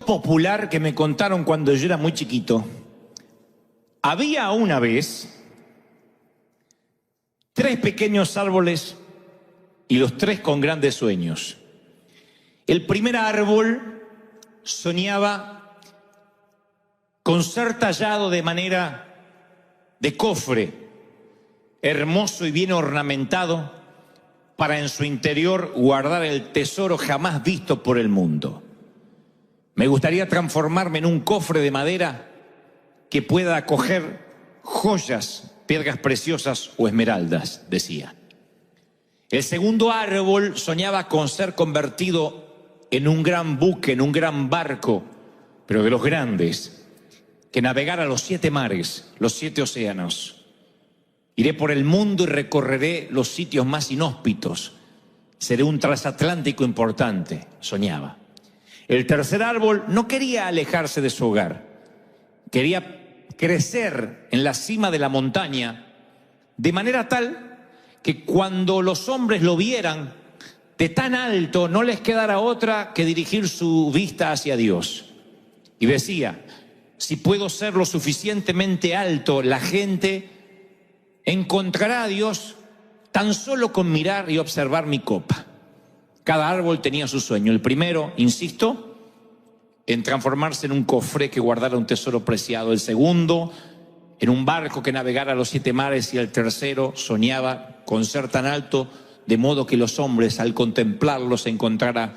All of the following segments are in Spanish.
popular que me contaron cuando yo era muy chiquito. Había una vez 3 pequeños árboles y los 3 con grandes sueños. El primer árbol soñaba con ser tallado de manera de cofre, hermoso y bien ornamentado, para en su interior guardar el tesoro jamás visto por el mundo. Me gustaría transformarme en un cofre de madera que pueda acoger joyas, piedras preciosas o esmeraldas, decía. El segundo árbol soñaba con ser convertido en un gran buque, en un gran barco, pero de los grandes, que navegara los 7 mares, los 7 océanos. Iré por el mundo y recorreré los sitios más inhóspitos. Seré un transatlántico importante, soñaba. El tercer árbol no quería alejarse de su hogar. Quería crecer en la cima de la montaña, de manera tal que cuando los hombres lo vieran de tan alto, no les quedara otra que dirigir su vista hacia Dios. Y decía, si puedo ser lo suficientemente alto, la gente encontrará a Dios tan solo con mirar y observar mi copa. Cada árbol tenía su sueño. El primero, insisto, en transformarse en un cofre que guardara un tesoro preciado. El segundo, en un barco que navegara los 7 mares. Y el tercero soñaba con ser tan alto de modo que los hombres al contemplarlo se encontraran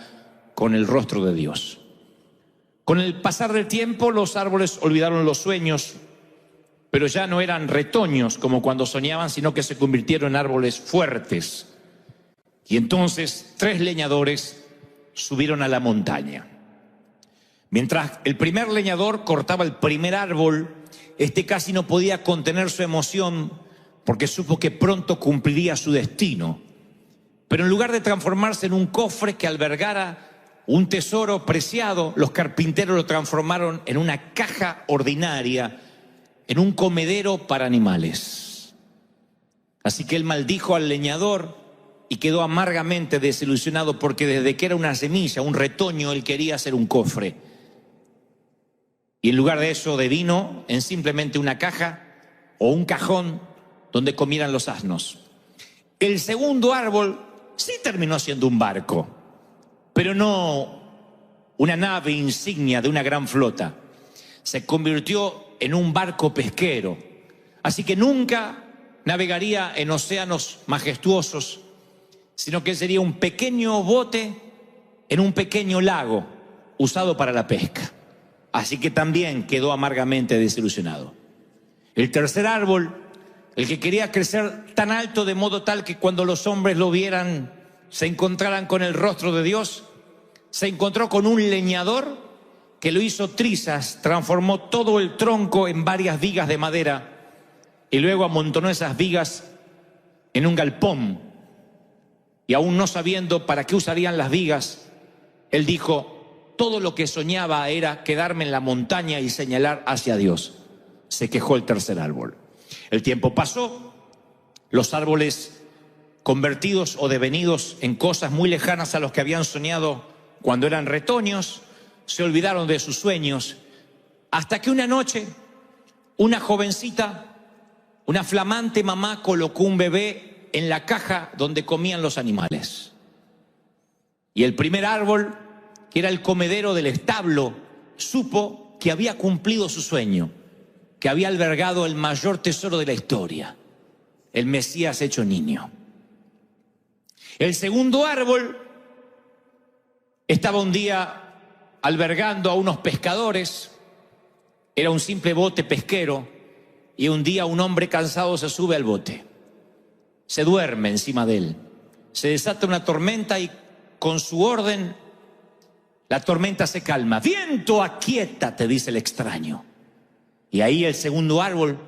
con el rostro de Dios. Con el pasar del tiempo los árboles olvidaron los sueños, pero ya no eran retoños como cuando soñaban, sino que se convirtieron en árboles fuertes. Y entonces 3 leñadores subieron a la montaña. Mientras el primer leñador cortaba el primer árbol, este casi no podía contener su emoción porque supo que pronto cumpliría su destino. Pero en lugar de transformarse en un cofre que albergara un tesoro preciado, los carpinteros lo transformaron en una caja ordinaria, en un comedero para animales. Así que él maldijo al leñador y quedó amargamente desilusionado porque desde que era una semilla, un retoño, él quería hacer un cofre. Y en lugar de eso devino en simplemente una caja o un cajón donde comieran los asnos. El segundo árbol sí terminó siendo un barco, pero no una nave insignia de una gran flota. Se convirtió en un barco pesquero. Así que nunca navegaría en océanos majestuosos, sino que sería un pequeño bote en un pequeño lago usado para la pesca. Así que también quedó amargamente desilusionado. El tercer árbol, el que quería crecer tan alto de modo tal que cuando los hombres lo vieran se encontraran con el rostro de Dios, se encontró con un leñador que lo hizo trizas, transformó todo el tronco en varias vigas de madera y luego amontonó esas vigas en un galpón. Y aún no sabiendo para qué usarían las vigas, él dijo, todo lo que soñaba era quedarme en la montaña y señalar hacia Dios. Se quejó el tercer árbol. El tiempo pasó, los árboles convertidos o devenidos en cosas muy lejanas a los que habían soñado cuando eran retoños, se olvidaron de sus sueños, hasta que una noche, una jovencita, una flamante mamá colocó un bebé en la caja donde comían los animales. Y el primer árbol, que era el comedero del establo, supo que había cumplido su sueño, que había albergado el mayor tesoro de la historia, el Mesías hecho niño. El segundo árbol estaba un día albergando a unos pescadores, era un simple bote pesquero, y un día un hombre cansado se sube al bote, se duerme encima de él, se desata una tormenta y con su orden la tormenta se calma. Viento, aquíétate, dice el extraño. Y ahí el segundo árbol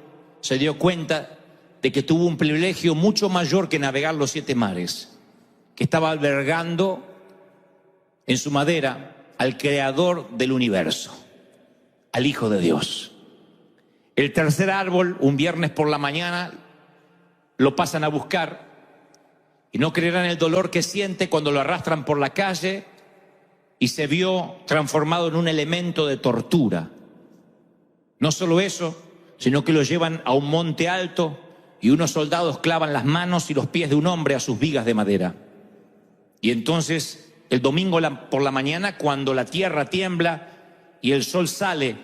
se dio cuenta de que tuvo un privilegio mucho mayor que navegar los 7 mares, que estaba albergando en su madera al creador del universo, al Hijo de Dios. El tercer árbol, un viernes por la mañana, lo pasan a buscar y no creerán el dolor que siente cuando lo arrastran por la calle y se vio transformado en un elemento de tortura. No solo eso, sino que lo llevan a un monte alto y unos soldados clavan las manos y los pies de un hombre a sus vigas de madera. Y entonces, el domingo por la mañana, cuando la tierra tiembla y el sol sale,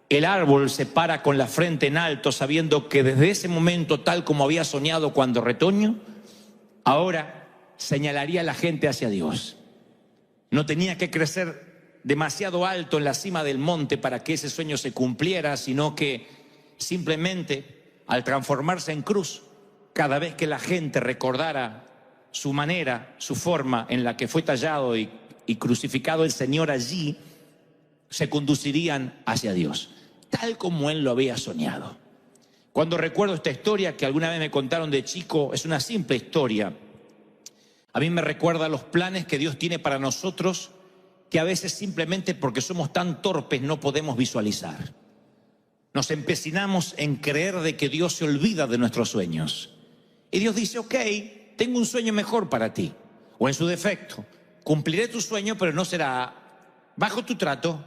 el árbol se para con la frente en alto, sabiendo que desde ese momento, tal como había soñado cuando retoño, ahora señalaría a la gente hacia Dios. No tenía que crecer demasiado alto en la cima del monte para que ese sueño se cumpliera, sino que simplemente al transformarse en cruz, cada vez que la gente recordara su manera, su forma en la que fue tallado y crucificado el Señor allí, se conducirían hacia Dios, tal como Él lo había soñado. Cuando recuerdo esta historia que alguna vez me contaron de chico, es una simple historia. A mí me recuerda los planes que Dios tiene para nosotros, que a veces simplemente porque somos tan torpes no podemos visualizar. Nos empecinamos en creer de que Dios se olvida de nuestros sueños. Y Dios dice, ok, tengo un sueño mejor para ti. O en su defecto, cumpliré tu sueño, pero no será bajo tu trato,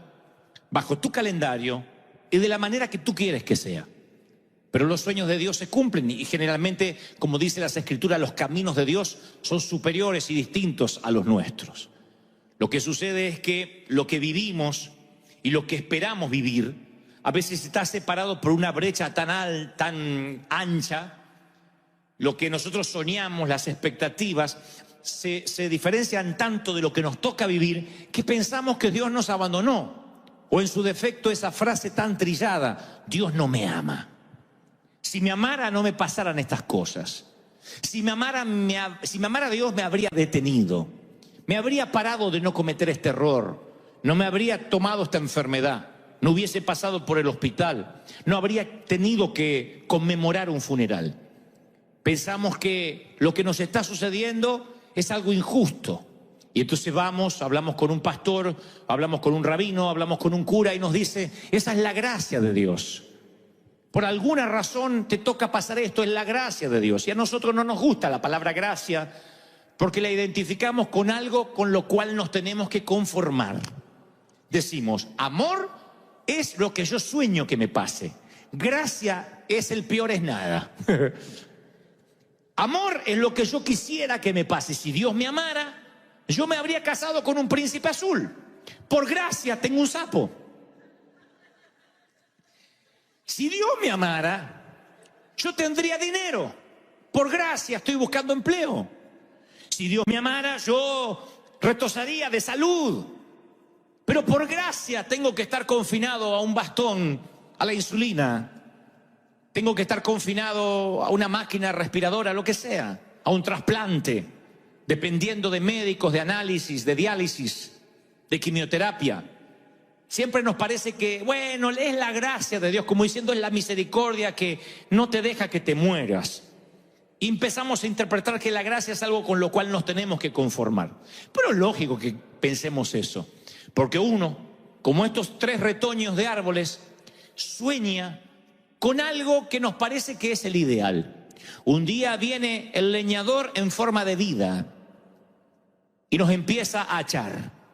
bajo tu calendario y de la manera que tú quieres que sea. Pero los sueños de Dios se cumplen y generalmente, como dice las Escrituras, los caminos de Dios son superiores y distintos a los nuestros. Lo que sucede es que lo que vivimos y lo que esperamos vivir a veces está separado por una brecha tan ancha. Lo que nosotros soñamos, las expectativas, se diferencian tanto de lo que nos toca vivir que pensamos que Dios nos abandonó. O en su defecto esa frase tan trillada, Dios no me ama. Si me amara no me pasaran estas cosas. Si me amara Dios me habría detenido. Me habría parado de no cometer este error. No me habría tomado esta enfermedad. No hubiese pasado por el hospital. No habría tenido que conmemorar un funeral. Pensamos que lo que nos está sucediendo es algo injusto. Y entonces hablamos con un pastor, hablamos con un rabino, hablamos con un cura y nos dice, esa es la gracia de Dios. Por alguna razón te toca pasar esto, es la gracia de Dios. Y a nosotros no nos gusta la palabra gracia porque la identificamos con algo con lo cual nos tenemos que conformar. Decimos, amor es lo que yo sueño que me pase. Gracia es el peor es nada. Amor es lo que yo quisiera que me pase. Si Dios me amara, yo me habría casado con un príncipe azul. Por gracia tengo un sapo. Si Dios me amara, yo tendría dinero. Por gracia estoy buscando empleo. Si Dios me amara, yo retosaría de salud. Pero por gracia tengo que estar confinado a un bastón, a la insulina. Tengo que estar confinado a una máquina respiradora, lo que sea, a un trasplante, dependiendo de médicos, de análisis, de diálisis, de quimioterapia. Siempre nos parece que, bueno, es la gracia de Dios, como diciendo es la misericordia que no te deja que te mueras. Y empezamos a interpretar que la gracia es algo con lo cual nos tenemos que conformar. Pero es lógico que pensemos eso, porque uno, como estos 3 retoños de árboles, sueña con algo que nos parece que es el ideal. Un día viene el leñador en forma de vida y nos empieza a achar.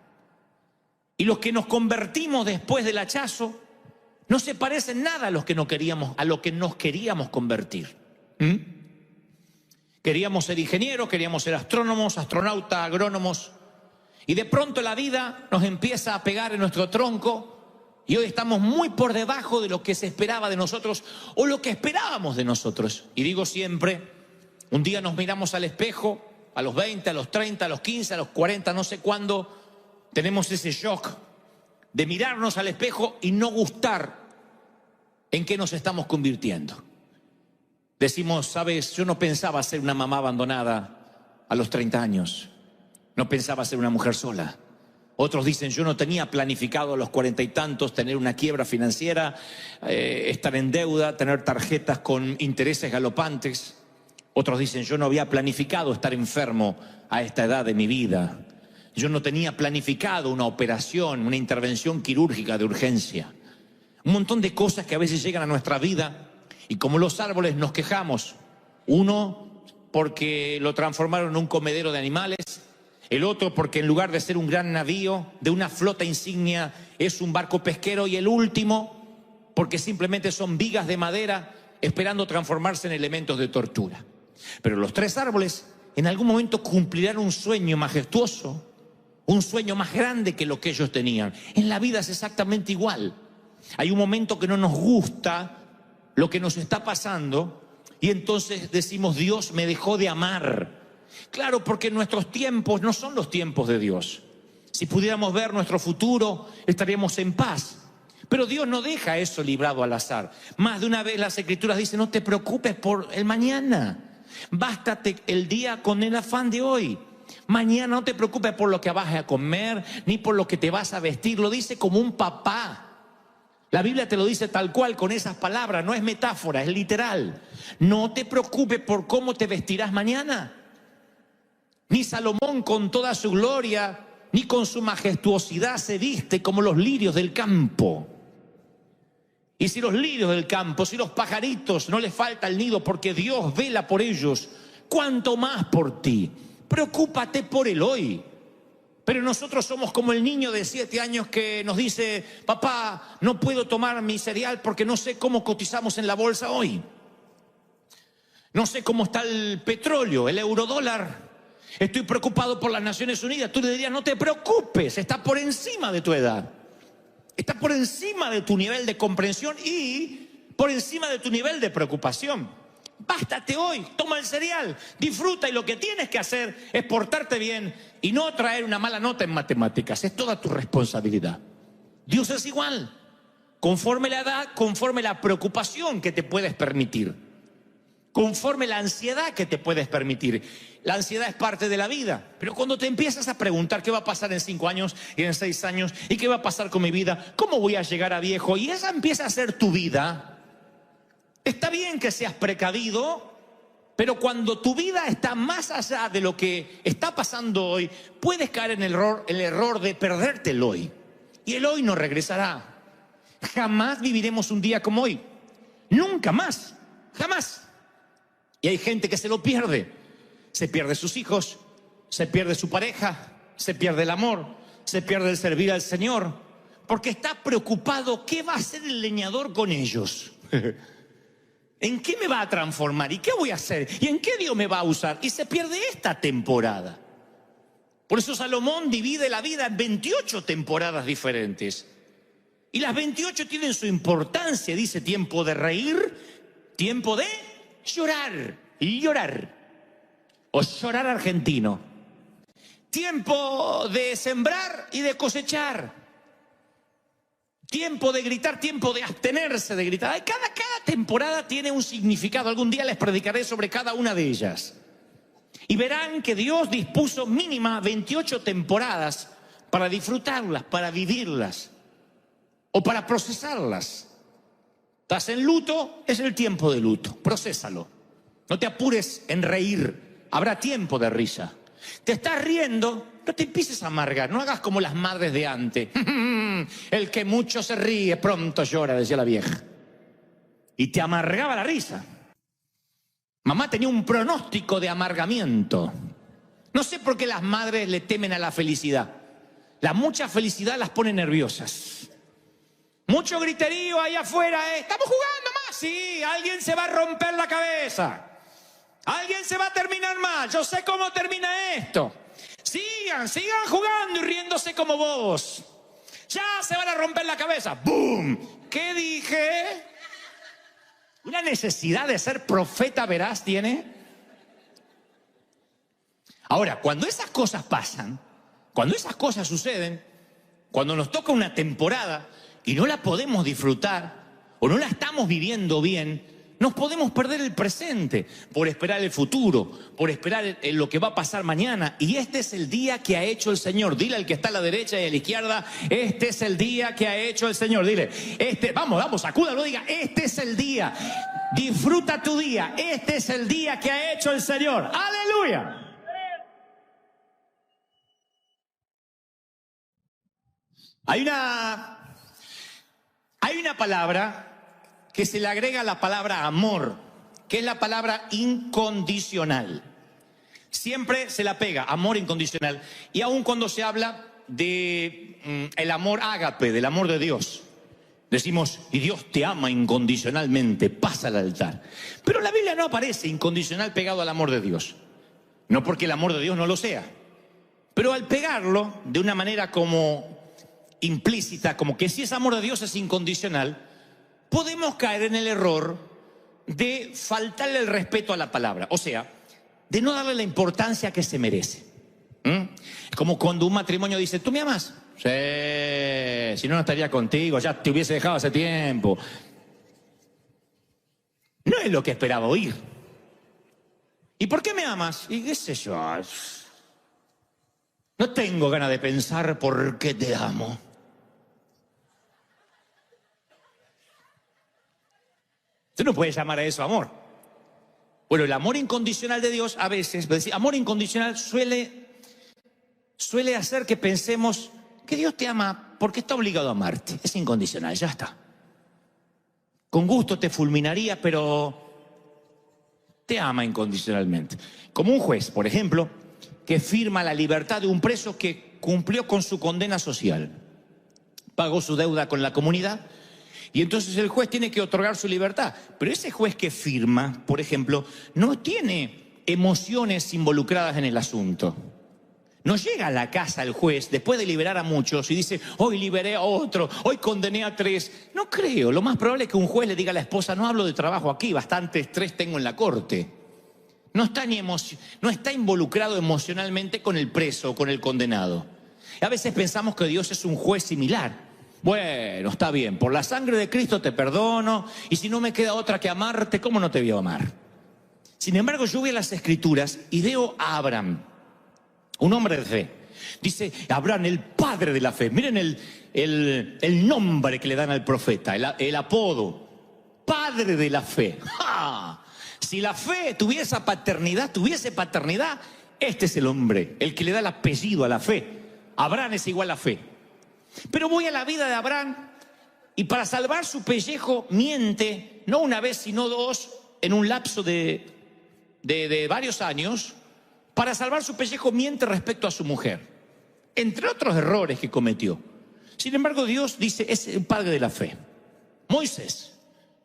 Y los que nos convertimos después del hachazo no se parecen nada a lo que nos queríamos convertir. Queríamos ser ingenieros, queríamos ser astrónomos, astronautas, agrónomos. Y de pronto la vida nos empieza a pegar en nuestro tronco y hoy estamos muy por debajo de lo que se esperaba de nosotros o lo que esperábamos de nosotros. Y digo siempre, un día nos miramos al espejo, a los 20, a los 30, a los 15, a los 40, no sé cuándo, tenemos ese shock de mirarnos al espejo y no gustar en qué nos estamos convirtiendo. Decimos, sabes, yo no pensaba ser una mamá abandonada a los 30 años. No pensaba ser una mujer sola. Otros dicen, yo no tenía planificado a los 40 y tantos tener una quiebra financiera, estar en deuda, tener tarjetas con intereses galopantes. Otros dicen, yo no había planificado estar enfermo a esta edad de mi vida. Yo no tenía planificado una operación, una intervención quirúrgica de urgencia. Un montón de cosas que a veces llegan a nuestra vida y como los árboles nos quejamos. Uno, porque lo transformaron en un comedero de animales. El otro porque en lugar de ser un gran navío de una flota insignia es un barco pesquero. Y el último porque simplemente son vigas de madera esperando transformarse en elementos de tortura. Pero los tres árboles en algún momento cumplirán un sueño majestuoso, un sueño más grande que lo que ellos tenían. En la vida es exactamente igual. Hay un momento que no nos gusta lo que nos está pasando y entonces decimos: Dios me dejó de amar. Claro, porque nuestros tiempos no son los tiempos de Dios. Si pudiéramos ver nuestro futuro, estaríamos en paz. Pero Dios no deja eso librado al azar. Más de una vez las Escrituras dicen: no te preocupes por el mañana. Bástate el día con el afán de hoy. Mañana no te preocupes por lo que vas a comer, ni por lo que te vas a vestir. Lo dice como un papá. La Biblia te lo dice tal cual, con esas palabras. No es metáfora, es literal. No te preocupes por cómo te vestirás mañana. Ni Salomón con toda su gloria, ni con su majestuosidad se viste como los lirios del campo. Y si los lirios del campo, si los pajaritos no les falta el nido porque Dios vela por ellos, ¿cuánto más por ti? Preocúpate por el hoy. Pero nosotros somos como el niño de 7 años que nos dice: papá, no puedo tomar mi cereal porque no sé cómo cotizamos en la bolsa hoy. No sé cómo está el petróleo, el eurodólar. Estoy preocupado por las Naciones Unidas. Tú le dirías: no te preocupes, está por encima de tu edad. Está por encima de tu nivel de comprensión y por encima de tu nivel de preocupación. Bástate hoy, toma el cereal, disfruta, y lo que tienes que hacer es portarte bien y no traer una mala nota en matemáticas. Es toda tu responsabilidad. Dios es igual, conforme la edad, conforme la preocupación que te puedes permitir, conforme la ansiedad que te puedes permitir. La ansiedad es parte de la vida, pero cuando te empiezas a preguntar qué va a pasar en 5 años y en 6 años y qué va a pasar con mi vida, cómo voy a llegar a viejo, y esa empieza a ser tu vida. Está bien que seas precavido, pero cuando tu vida está más allá de lo que está pasando hoy, puedes caer en el error de perderte el hoy. Y el hoy no regresará. Jamás viviremos un día como hoy. Nunca más. Jamás. Y hay gente que se lo pierde. Se pierde sus hijos, se pierde su pareja, se pierde el amor, se pierde el servir al Señor, porque está preocupado: ¿qué va a hacer el leñador con ellos? ¿En qué me va a transformar? ¿Y qué voy a hacer? ¿Y en qué Dios me va a usar? Y se pierde esta temporada. Por eso Salomón divide la vida en 28 temporadas diferentes. Y las 28 tienen su importancia. Dice: tiempo de reír, tiempo de llorar. Y llorar. O llorar argentino. Tiempo de sembrar y de cosechar. Tiempo de gritar, tiempo de abstenerse de gritar. Cada temporada tiene un significado. Algún día les predicaré sobre cada una de ellas. Y verán que Dios dispuso mínima 28 temporadas para disfrutarlas, para vivirlas o para procesarlas. Estás en luto, es el tiempo de luto. Procésalo. No te apures en reír. Habrá tiempo de risa. Te estás riendo, no te empieces a amargar. No hagas como las madres de antes. El que mucho se ríe, pronto llora, decía la vieja. Y te amargaba la risa. Mamá tenía un pronóstico de amargamiento. No sé por qué las madres le temen a la felicidad. La mucha felicidad las pone nerviosas. Mucho griterío ahí afuera, ¿eh? ¿Estamos jugando más? Sí, alguien se va a romper la cabeza. Alguien se va a terminar mal. Yo sé cómo termina esto. Sigan jugando y riéndose como vos. Ya se van a romper la cabeza. ¡Bum! ¿Qué dije? ¿Una necesidad de ser profeta veraz tiene? Ahora, cuando esas cosas pasan, cuando esas cosas suceden, cuando nos toca una temporada y no la podemos disfrutar o no la estamos viviendo bien, nos podemos perder el presente por esperar el futuro, por esperar lo que va a pasar mañana. Y este es el día que ha hecho el Señor. Dile al que está a la derecha y a la izquierda: este es el día que ha hecho el Señor. Dile: vamos, sacúdalo, diga: este es el día. Disfruta tu día. Este es el día que ha hecho el Señor. ¡Aleluya! Hay una palabra que se le agrega la palabra amor, que es la palabra incondicional. Siempre se la pega, amor incondicional. Y aun cuando se habla de el amor ágape, del amor de Dios, decimos, y Dios te ama incondicionalmente, pasa al altar. Pero en la Biblia no aparece incondicional pegado al amor de Dios. No porque el amor de Dios no lo sea. Pero al pegarlo de una manera como implícita, como que si ese amor de Dios es incondicional, podemos caer en el error de faltarle el respeto a la palabra. O sea, de no darle la importancia que se merece. Es como cuando un matrimonio dice, ¿tú me amas? Sí, si no, no estaría contigo, ya te hubiese dejado hace tiempo. No es lo que esperaba oír. ¿Y por qué me amas? Y qué sé yo. No tengo ganas de pensar por qué te amo. Usted no puede llamar a eso amor. Bueno, el amor incondicional de Dios a veces, amor incondicional suele hacer que pensemos que Dios te ama porque está obligado a amarte. Es incondicional, ya está. Con gusto te fulminaría, pero te ama incondicionalmente. Como un juez, por ejemplo, que firma la libertad de un preso que cumplió con su condena social. Pagó su deuda con la comunidad y entonces el juez tiene que otorgar su libertad. Pero ese juez que firma, por ejemplo, no tiene emociones involucradas en el asunto. No llega a la casa el juez después de liberar a muchos y dice, hoy liberé a otro, hoy condené a 3. No creo, lo más probable es que un juez le diga a la esposa, no hablo de trabajo aquí, bastante estrés tengo en la corte. No está involucrado emocionalmente con el preso o con el condenado. A veces pensamos que Dios es un juez similar. Bueno, está bien, por la sangre de Cristo te perdono, y si no me queda otra que amarte, ¿cómo no te voy a amar? Sin embargo, yo voy a las Escrituras y veo a Abraham, un hombre de fe. Dice Abraham, el padre de la fe. Miren el nombre que le dan al profeta, el apodo, padre de la fe. ¡Ja! Si la fe tuviese paternidad, este es el hombre, el que le da el apellido a la fe. Abraham es igual a fe. Pero voy a la vida de Abraham y para salvar su pellejo miente, no una vez sino 2, en un lapso de varios años. Para salvar su pellejo miente respecto a su mujer, entre otros errores que cometió. Sin embargo, Dios dice, es el padre de la fe. Moisés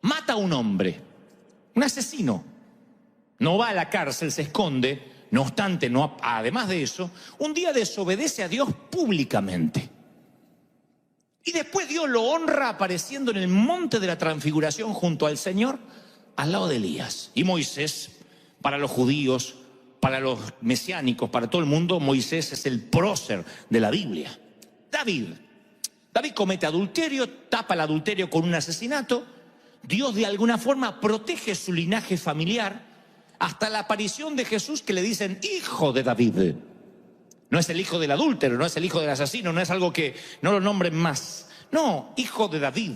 mata a un hombre, un asesino. No va a la cárcel, se esconde. No obstante, además de eso, un día desobedece a Dios públicamente. Y después Dios lo honra apareciendo en el monte de la transfiguración junto al Señor, al lado de Elías. Y Moisés, para los judíos, para los mesiánicos, para todo el mundo, Moisés es el prócer de la Biblia. David comete adulterio, tapa el adulterio con un asesinato. Dios de alguna forma protege su linaje familiar hasta la aparición de Jesús, que le dicen hijo de David. No es el hijo del adúltero, no es el hijo del asesino, no es algo que no lo nombren más. No, hijo de David.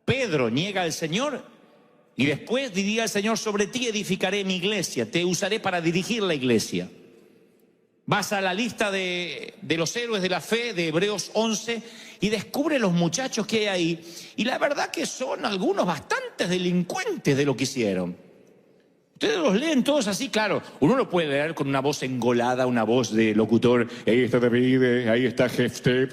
Pedro niega al Señor y después diría el Señor, sobre ti edificaré mi iglesia, te usaré para dirigir la iglesia. Vas a la lista de los héroes de la fe de Hebreos 11 y descubre los muchachos que hay ahí. Y la verdad que son algunos bastantes delincuentes de lo que hicieron. Ustedes los leen todos así, claro. Uno lo puede leer con una voz engolada, una voz de locutor. Ahí está David, ahí está Jefté.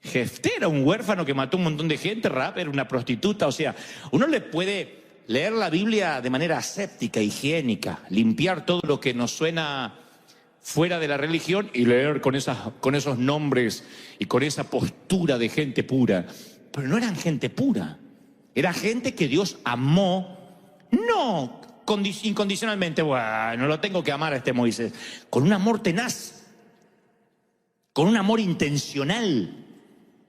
Jefté era un huérfano que mató un montón de gente. Rab era una prostituta. O sea, uno le puede leer la Biblia de manera aséptica, higiénica, limpiar todo lo que nos suena fuera de la religión y leer con esos nombres y con esa postura de gente pura. Pero no eran gente pura. Era gente que Dios amó, no incondicionalmente, bueno, lo tengo que amar a este Moisés, con un amor tenaz, con un amor intencional.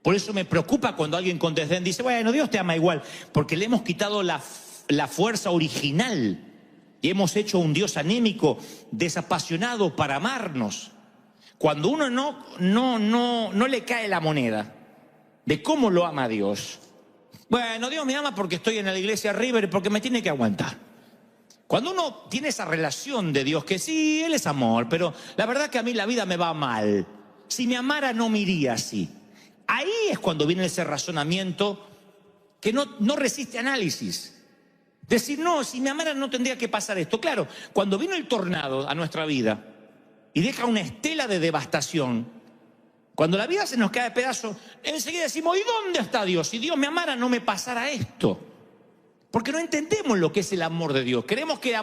Por eso me preocupa cuando alguien con desdén dice, bueno, Dios te ama igual, porque le hemos quitado la fuerza original y hemos hecho un Dios anémico, desapasionado para amarnos. Cuando uno no le cae la moneda de cómo lo ama a Dios. Bueno, Dios me ama porque estoy en la iglesia River y porque me tiene que aguantar. Cuando uno tiene esa relación de Dios, que sí, Él es amor, pero la verdad que a mí la vida me va mal. Si me amara no me iría así. Ahí es cuando viene ese razonamiento que no resiste análisis. Decir, no, si me amara no tendría que pasar esto. Claro, cuando vino el tornado a nuestra vida y deja una estela de devastación, cuando la vida se nos cae de pedazos, enseguida decimos, ¿y dónde está Dios? Si Dios me amara no me pasara esto. Porque no entendemos lo que es el amor de Dios. Creemos que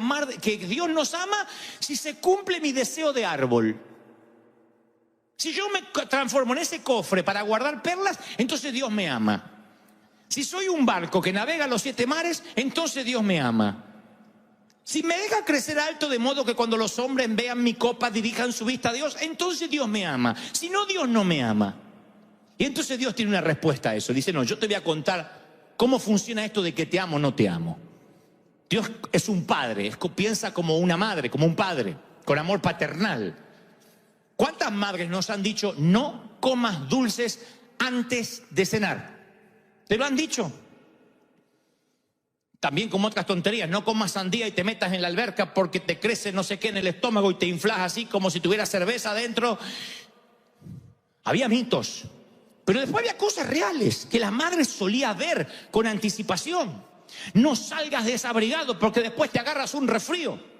Dios nos ama si se cumple mi deseo de árbol. Si yo me transformo en ese cofre para guardar perlas, entonces Dios me ama. Si soy un barco que navega los 7 mares, entonces Dios me ama. Si me deja crecer alto de modo que cuando los hombres vean mi copa dirijan su vista a Dios, entonces Dios me ama. Si no, Dios no me ama. Y entonces Dios tiene una respuesta a eso. Dice, no, yo te voy a contar cómo funciona esto de que te amo o no te amo. Dios es un padre, piensa como una madre, como un padre, con amor paternal. ¿Cuántas madres nos han dicho, no comas dulces antes de cenar? ¿Te lo han dicho? También como otras tonterías, no comas sandía y te metas en la alberca porque te crece no sé qué en el estómago y te inflas así como si tuviera cerveza adentro. Había mitos, pero después había cosas reales que la madre solía ver con anticipación. No salgas desabrigado porque después te agarras un resfrío.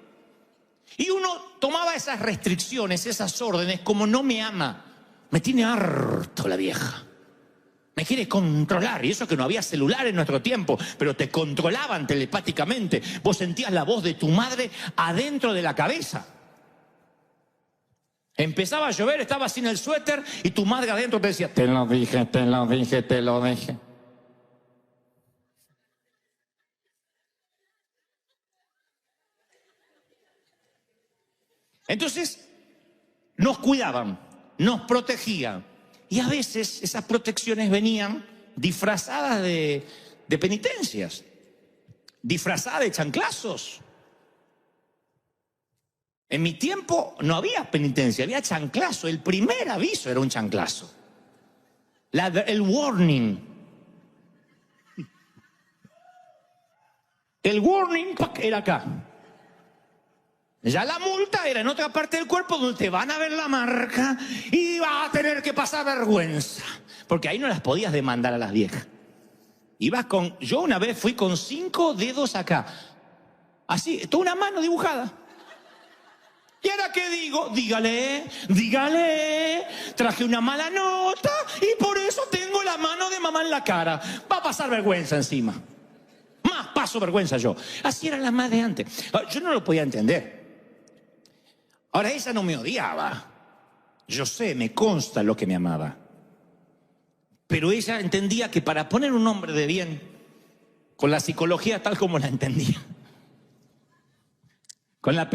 Y uno tomaba esas restricciones, esas órdenes, como no me ama. Me tiene harto la vieja. Me quiere controlar. Y eso que no había celular en nuestro tiempo, pero te controlaban telepáticamente. Vos sentías la voz de tu madre adentro de la cabeza. Empezaba a llover, estabas sin el suéter y tu madre adentro te decía, te lo dije, te lo dije, te lo dije. Entonces, nos cuidaban, nos protegían. Y a veces esas protecciones venían disfrazadas de penitencias, disfrazadas de chanclazos. En mi tiempo no había penitencia, había chanclazo. El primer aviso era un chanclazo. El warning. El warning era acá. Ya la multa era en otra parte del cuerpo donde te van a ver la marca y vas a tener que pasar vergüenza. Porque ahí no las podías demandar a las viejas. Yo una vez fui con 5 dedos acá. Así, toda una mano dibujada. ¿Y ahora qué digo? Dígale, traje una mala nota y por eso tengo la mano de mamá en la cara. Va a pasar vergüenza encima. Más paso vergüenza yo. Así eran las madres de antes. Yo no lo podía entender. Ahora, ella no me odiaba. Yo sé, me consta lo que me amaba. Pero ella entendía que para poner un hombre de bien, con la psicología tal como la entendía, con la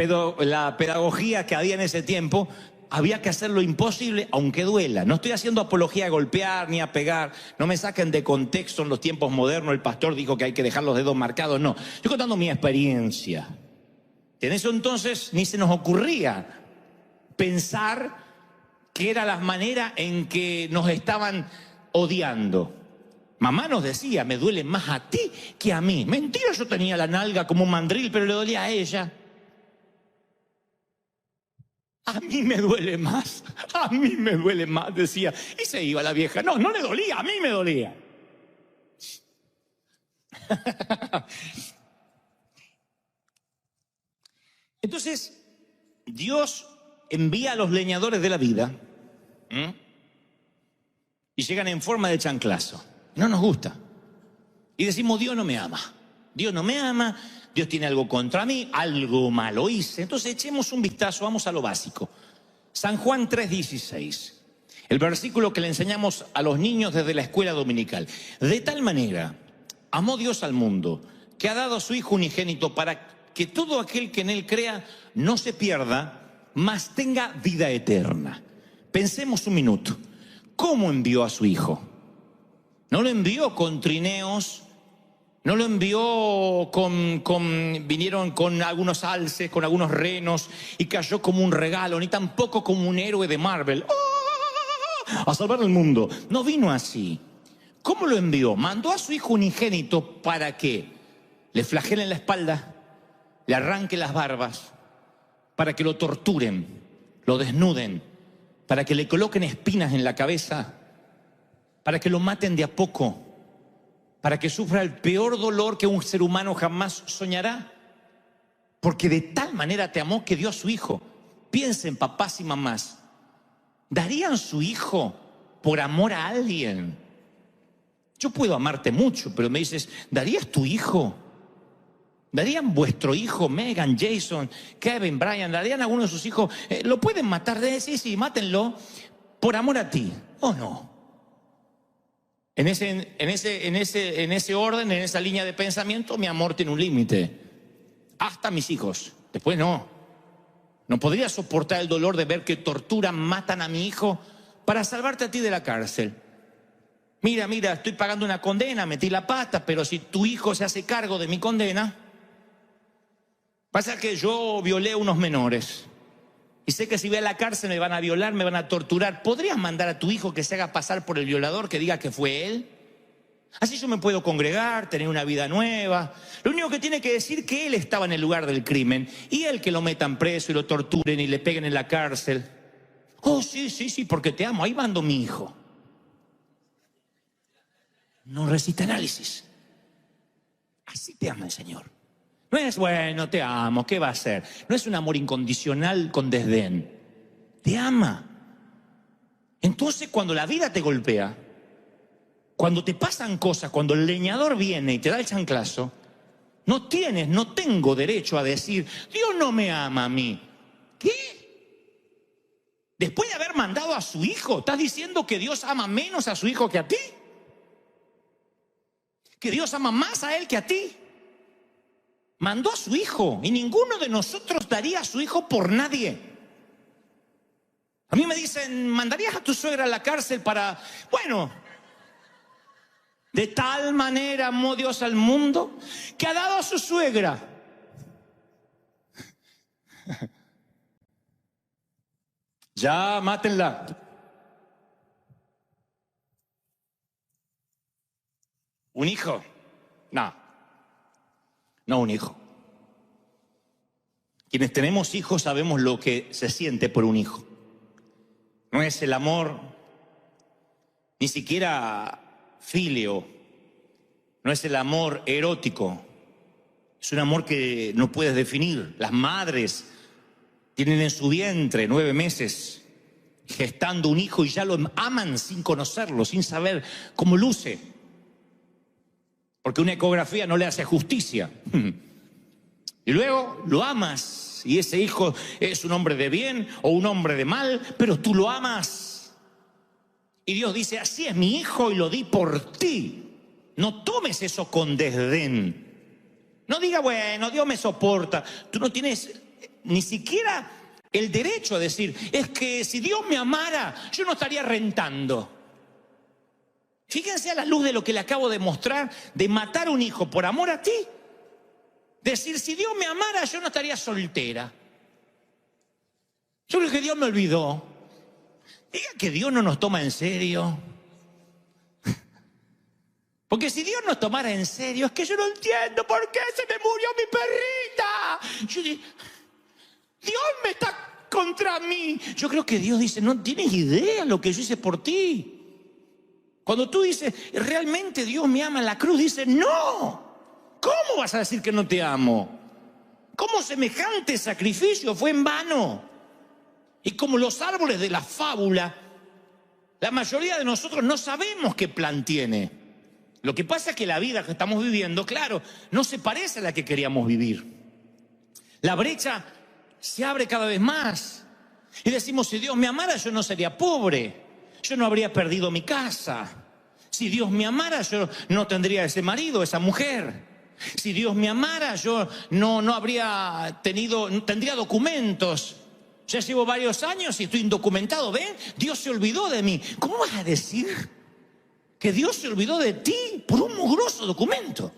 pedagogía que había en ese tiempo, había que hacer lo imposible, aunque duela. No estoy haciendo apología a golpear ni a pegar. No me saquen de contexto en los tiempos modernos. El pastor dijo que hay que dejar los dedos marcados. No, estoy contando mi experiencia. En eso entonces ni se nos ocurría pensar que era la manera en que nos estaban odiando. Mamá nos decía, me duele más a ti que a mí. Mentira, yo tenía la nalga como un mandril, pero le dolía a ella. A mí me duele más, decía. Y se iba la vieja. No, no le dolía, a mí me dolía. Entonces, Dios envía a los leñadores de la vida y llegan en forma de chanclazo. No nos gusta. Y decimos, Dios no me ama. Dios no me ama, Dios tiene algo contra mí, algo malo hice. Entonces echemos un vistazo, vamos a lo básico. San Juan 3:16, el versículo que le enseñamos a los niños desde la escuela dominical. De tal manera amó Dios al mundo, que ha dado a su Hijo unigénito para que todo aquel que en él crea no se pierda, mas tenga vida eterna. Pensemos un minuto. ¿Cómo envió a su Hijo? No lo envió con trineos, no lo envió vinieron con algunos alces, con algunos renos y cayó como un regalo, ni tampoco como un héroe de Marvel. ¡Oh! A salvar el mundo. No vino así. ¿Cómo lo envió? Mandó a su Hijo unigénito para que le flagelen la espalda, le arranquen las barbas, para que lo torturen, lo desnuden, para que le coloquen espinas en la cabeza, para que lo maten de a poco, para que sufra el peor dolor que un ser humano jamás soñará. Porque de tal manera te amó que dio a su hijo. Piensen, papás y mamás, ¿darían su hijo por amor a alguien? Yo puedo amarte mucho, pero me dices, ¿darías tu hijo? ¿Darían vuestro hijo, Megan, Jason, Kevin, Brian, darían alguno de sus hijos? ¿Lo pueden matar? Sí, mátenlo por amor a ti. ¿O no? En ese orden, en esa línea de pensamiento, mi amor tiene un límite. Hasta mis hijos. Después no. No podría soportar el dolor de ver que torturan, matan a mi hijo para salvarte a ti de la cárcel. Mira, estoy pagando una condena, metí la pata, pero si tu hijo se hace cargo de mi condena. Pasa que yo violé a unos menores. Y sé que si voy a la cárcel me van a violar, me van a torturar. ¿Podrías mandar a tu hijo que se haga pasar por el violador, que diga que fue él? Así yo me puedo congregar, tener una vida nueva. Lo único que tiene que decir que él estaba en el lugar del crimen. Y él que lo metan preso y lo torturen y le peguen en la cárcel. Oh, sí, porque te amo. Ahí mando mi hijo. No recita análisis. Así te ama el Señor. No es, bueno, te amo, ¿qué va a hacer? No es un amor incondicional con desdén. Te ama. Entonces, cuando la vida te golpea, cuando te pasan cosas, cuando el leñador viene y te da el chanclazo, no tengo derecho a decir, Dios no me ama a mí. ¿Qué? Después de haber mandado a su hijo, ¿estás diciendo que Dios ama menos a su hijo que a ti? ¿Que Dios ama más a él que a ti? Mandó a su hijo y ninguno de nosotros daría a su hijo por nadie. A mí me dicen, ¿mandarías a tu suegra a la cárcel para...? Bueno, de tal manera amó Dios al mundo que ha dado a su suegra. Ya, mátenla. ¿Un hijo? No un hijo. Quienes tenemos hijos sabemos lo que se siente por un hijo. No es el amor, ni siquiera filio, no es el amor erótico. Es un amor que no puedes definir. Las madres tienen en su vientre 9 meses gestando un hijo y ya lo aman sin conocerlo, sin saber cómo luce. Porque una ecografía no le hace justicia. Y luego lo amas. Y ese hijo es un hombre de bien o un hombre de mal, pero tú lo amas. Y Dios dice, así es mi hijo y lo di por ti. No tomes eso con desdén. No diga, bueno, Dios me soporta. Tú no tienes ni siquiera el derecho a decir, es que si Dios me amara, yo no estaría rentando. Fíjense a la luz de lo que le acabo de mostrar, de matar a un hijo por amor a ti. Decir, si Dios me amara, yo no estaría soltera. Yo creo que Dios me olvidó. Diga que Dios no nos toma en serio. Porque si Dios nos tomara en serio, es que yo no entiendo por qué se me murió mi perrita. Yo digo, Dios me está contra mí. Yo creo que Dios dice, no tienes idea lo que yo hice por ti. Cuando tú dices, realmente Dios me ama en la cruz, dice, no. ¿Cómo vas a decir que no te amo? ¿Cómo semejante sacrificio fue en vano? Y como los árboles de la fábula, la mayoría de nosotros no sabemos qué plan tiene. Lo que pasa es que la vida que estamos viviendo, claro, no se parece a la que queríamos vivir. La brecha se abre cada vez más. Y decimos, si Dios me amara, yo no sería pobre. Yo no habría perdido mi casa. Si Dios me amara, yo no tendría ese marido, esa mujer. Si Dios me amara, yo no tendría documentos. Ya llevo varios años y estoy indocumentado. ¿Ven? Dios se olvidó de mí. ¿Cómo vas a decir que Dios se olvidó de ti por un mugroso documento?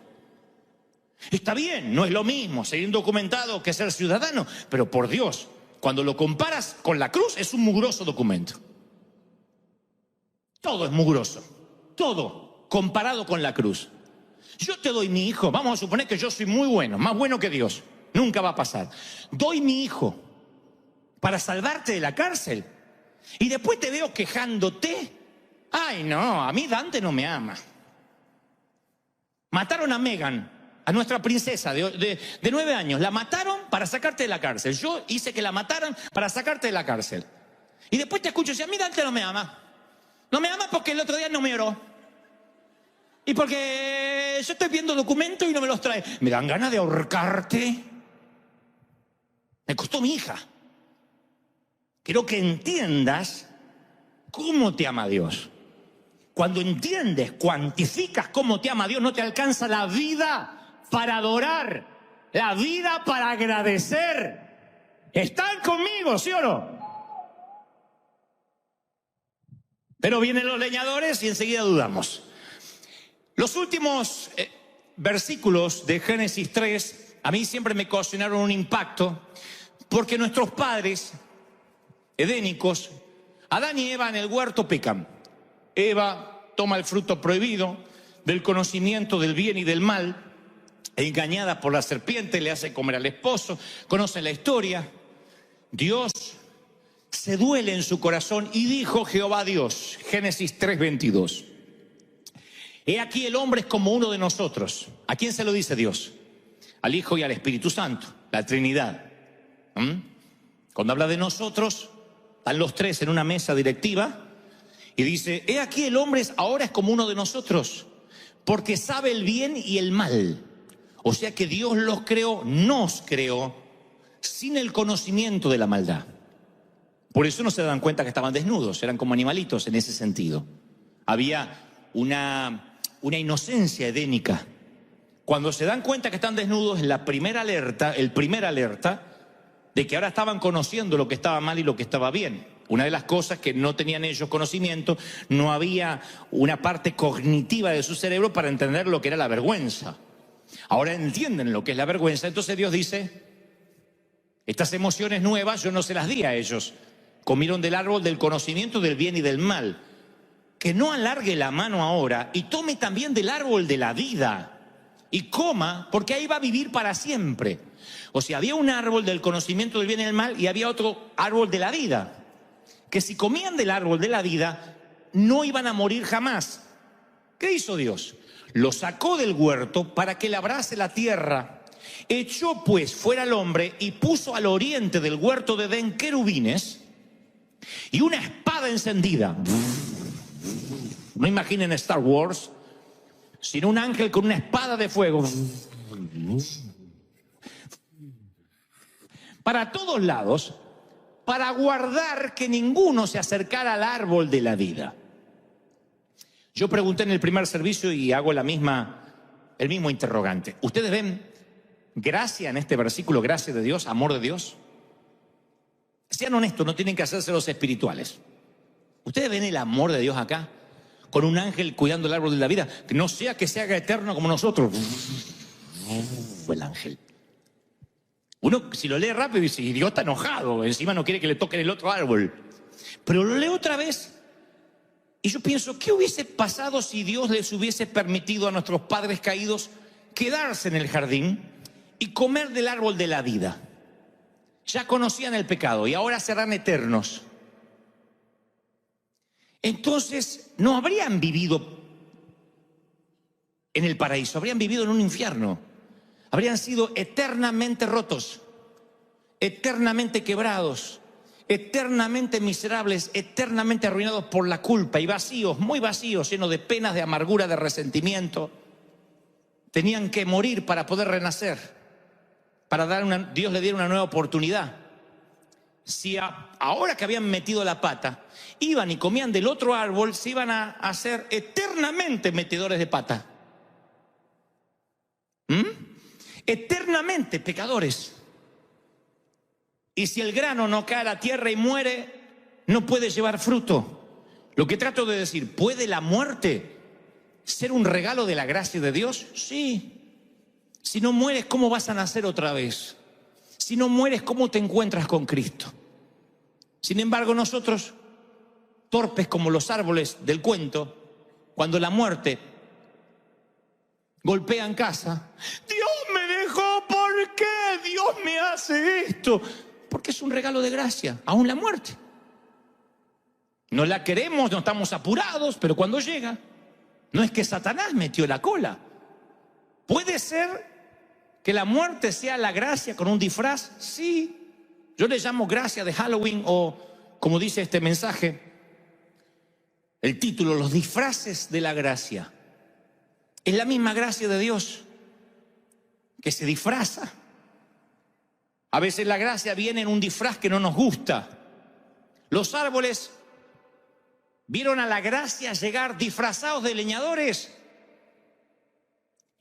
Está bien, no es lo mismo ser indocumentado que ser ciudadano, pero por Dios, cuando lo comparas con la cruz, es un mugroso documento. Todo es mugroso, todo comparado con la cruz. Yo te doy mi hijo, vamos a suponer que yo soy muy bueno, más bueno que Dios, nunca va a pasar. Doy mi hijo para salvarte de la cárcel y después te veo quejándote. Ay, no, a mí Dante no me ama. Mataron a Megan, a nuestra princesa de 9 años. La mataron para sacarte de la cárcel. Yo hice que la mataran para sacarte de la cárcel. Y después te escucho decir, a mí Dante no me ama. No me ama porque el otro día no me oró. Y porque yo estoy viendo documentos y no me los trae. Me dan ganas de ahorcarte. Me costó mi hija. Quiero que entiendas cómo te ama Dios. Cuando entiendes, cuantificas cómo te ama Dios, no te alcanza la vida para adorar, la vida para agradecer. ¿Están conmigo, sí o no? Pero vienen los leñadores y enseguida dudamos. Los últimos versículos de Génesis 3 a mí siempre me ocasionaron un impacto, porque nuestros padres edénicos, Adán y Eva en el huerto pecan. Eva toma el fruto prohibido del conocimiento del bien y del mal, engañada por la serpiente, le hace comer al esposo. Conocen la historia. Dios se duele en su corazón y dijo Jehová Dios, Génesis 3:22. He aquí el hombre es como uno de nosotros. ¿A quién se lo dice Dios? Al Hijo y al Espíritu Santo, la Trinidad. Cuando habla de nosotros, están los tres en una mesa directiva y dice, he aquí el hombre ahora es como uno de nosotros, porque sabe el bien y el mal. O sea que Dios los creó, nos creó, sin el conocimiento de la maldad. Por eso no se dan cuenta que estaban desnudos, eran como animalitos en ese sentido. Había una inocencia edénica. Cuando se dan cuenta que están desnudos, es la primera alerta, el primer alerta de que ahora estaban conociendo lo que estaba mal y lo que estaba bien. Una de las cosas que no tenían ellos conocimiento, no había una parte cognitiva de su cerebro para entender lo que era la vergüenza. Ahora entienden lo que es la vergüenza, entonces Dios dice, estas emociones nuevas yo no se las di a ellos. Comieron del árbol del conocimiento del bien y del mal. Que no alargue la mano ahora y tome también del árbol de la vida y coma, porque ahí va a vivir para siempre. O sea, había un árbol del conocimiento del bien y del mal y había otro árbol de la vida. Que si comían del árbol de la vida, no iban a morir jamás. ¿Qué hizo Dios? Lo sacó del huerto para que labrase la tierra. Echó pues fuera al hombre y puso al oriente del huerto de Edén querubines y una espada encendida. No imaginen Star Wars, sino un ángel con una espada de fuego. Para todos lados, para guardar que ninguno se acercara al árbol de la vida. Yo pregunté en el primer servicio y hago el mismo interrogante. ¿Ustedes ven gracia en este versículo, gracia de Dios, amor de Dios? Sean honestos, no tienen que hacerse los espirituales. ¿Ustedes ven el amor de Dios acá? Con un ángel cuidando el árbol de la vida, que no sea que se haga eterno como nosotros. El ángel. Uno, si lo lee rápido, dice, y Dios está enojado, encima no quiere que le toquen el otro árbol. Pero lo leo otra vez y yo pienso, ¿qué hubiese pasado si Dios les hubiese permitido a nuestros padres caídos quedarse en el jardín y comer del árbol de la vida? Ya conocían el pecado y ahora serán eternos. Entonces no habrían vivido en el paraíso, habrían vivido en un infierno. Habrían sido eternamente rotos, eternamente quebrados, eternamente miserables, eternamente arruinados por la culpa y vacíos, muy vacíos, llenos de penas, de amargura, de resentimiento. Tenían que morir para poder renacer, para Dios le diera una nueva oportunidad. Si ahora que habían metido la pata, iban y comían del otro árbol, se iban a hacer eternamente metedores de pata. Eternamente pecadores. Y si el grano no cae a la tierra y muere, no puede llevar fruto. Lo que trato de decir, ¿puede la muerte ser un regalo de la gracia de Dios? Sí. Si no mueres, ¿cómo vas a nacer otra vez? Si no mueres, ¿cómo te encuentras con Cristo? Sin embargo, nosotros, torpes como los árboles del cuento, cuando la muerte golpea en casa, Dios me dejó, ¿por qué Dios me hace esto? Porque es un regalo de gracia, aún la muerte. No la queremos, no estamos apurados, pero cuando llega, no es que Satanás metió la cola. ¿Puede ser que la muerte sea la gracia con un disfraz? Sí. Yo le llamo gracia de Halloween, o como dice este mensaje, el título, los disfraces de la gracia. Es la misma gracia de Dios que se disfraza. A veces la gracia viene en un disfraz que no nos gusta. Los árboles vieron a la gracia llegar disfrazados de leñadores.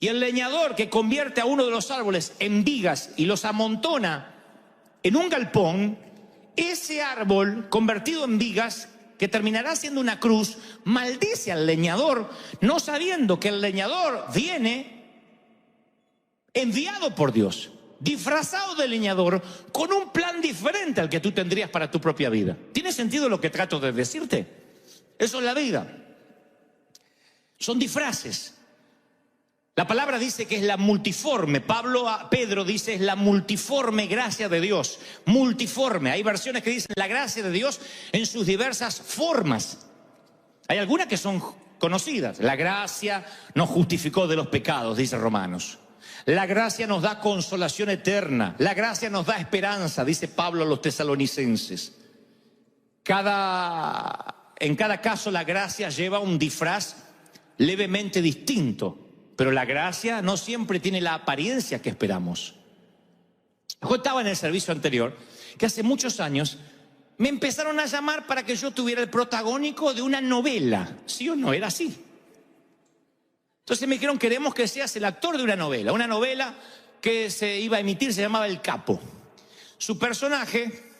Y el leñador que convierte a uno de los árboles en vigas y los amontona en un galpón, ese árbol convertido en vigas, que terminará siendo una cruz, maldice al leñador, no sabiendo que el leñador viene enviado por Dios, disfrazado de leñador, con un plan diferente al que tú tendrías para tu propia vida. ¿Tiene sentido lo que trato de decirte? Eso es la vida. Son disfraces. La palabra dice que es la multiforme. Pedro dice es la multiforme gracia de Dios. Multiforme. Hay versiones que dicen la gracia de Dios en sus diversas formas. Hay algunas que son conocidas. La gracia nos justificó de los pecados, dice Romanos. La gracia nos da consolación eterna. La gracia nos da esperanza, dice Pablo a los tesalonicenses. En cada caso la gracia lleva un disfraz levemente distinto. Pero la gracia no siempre tiene la apariencia que esperamos. Yo estaba en el servicio anterior, que hace muchos años me empezaron a llamar para que yo tuviera el protagónico de una novela. ¿Sí o no? Era así. Entonces me dijeron, queremos que seas el actor de una novela que se iba a emitir, se llamaba El Capo. Su personaje,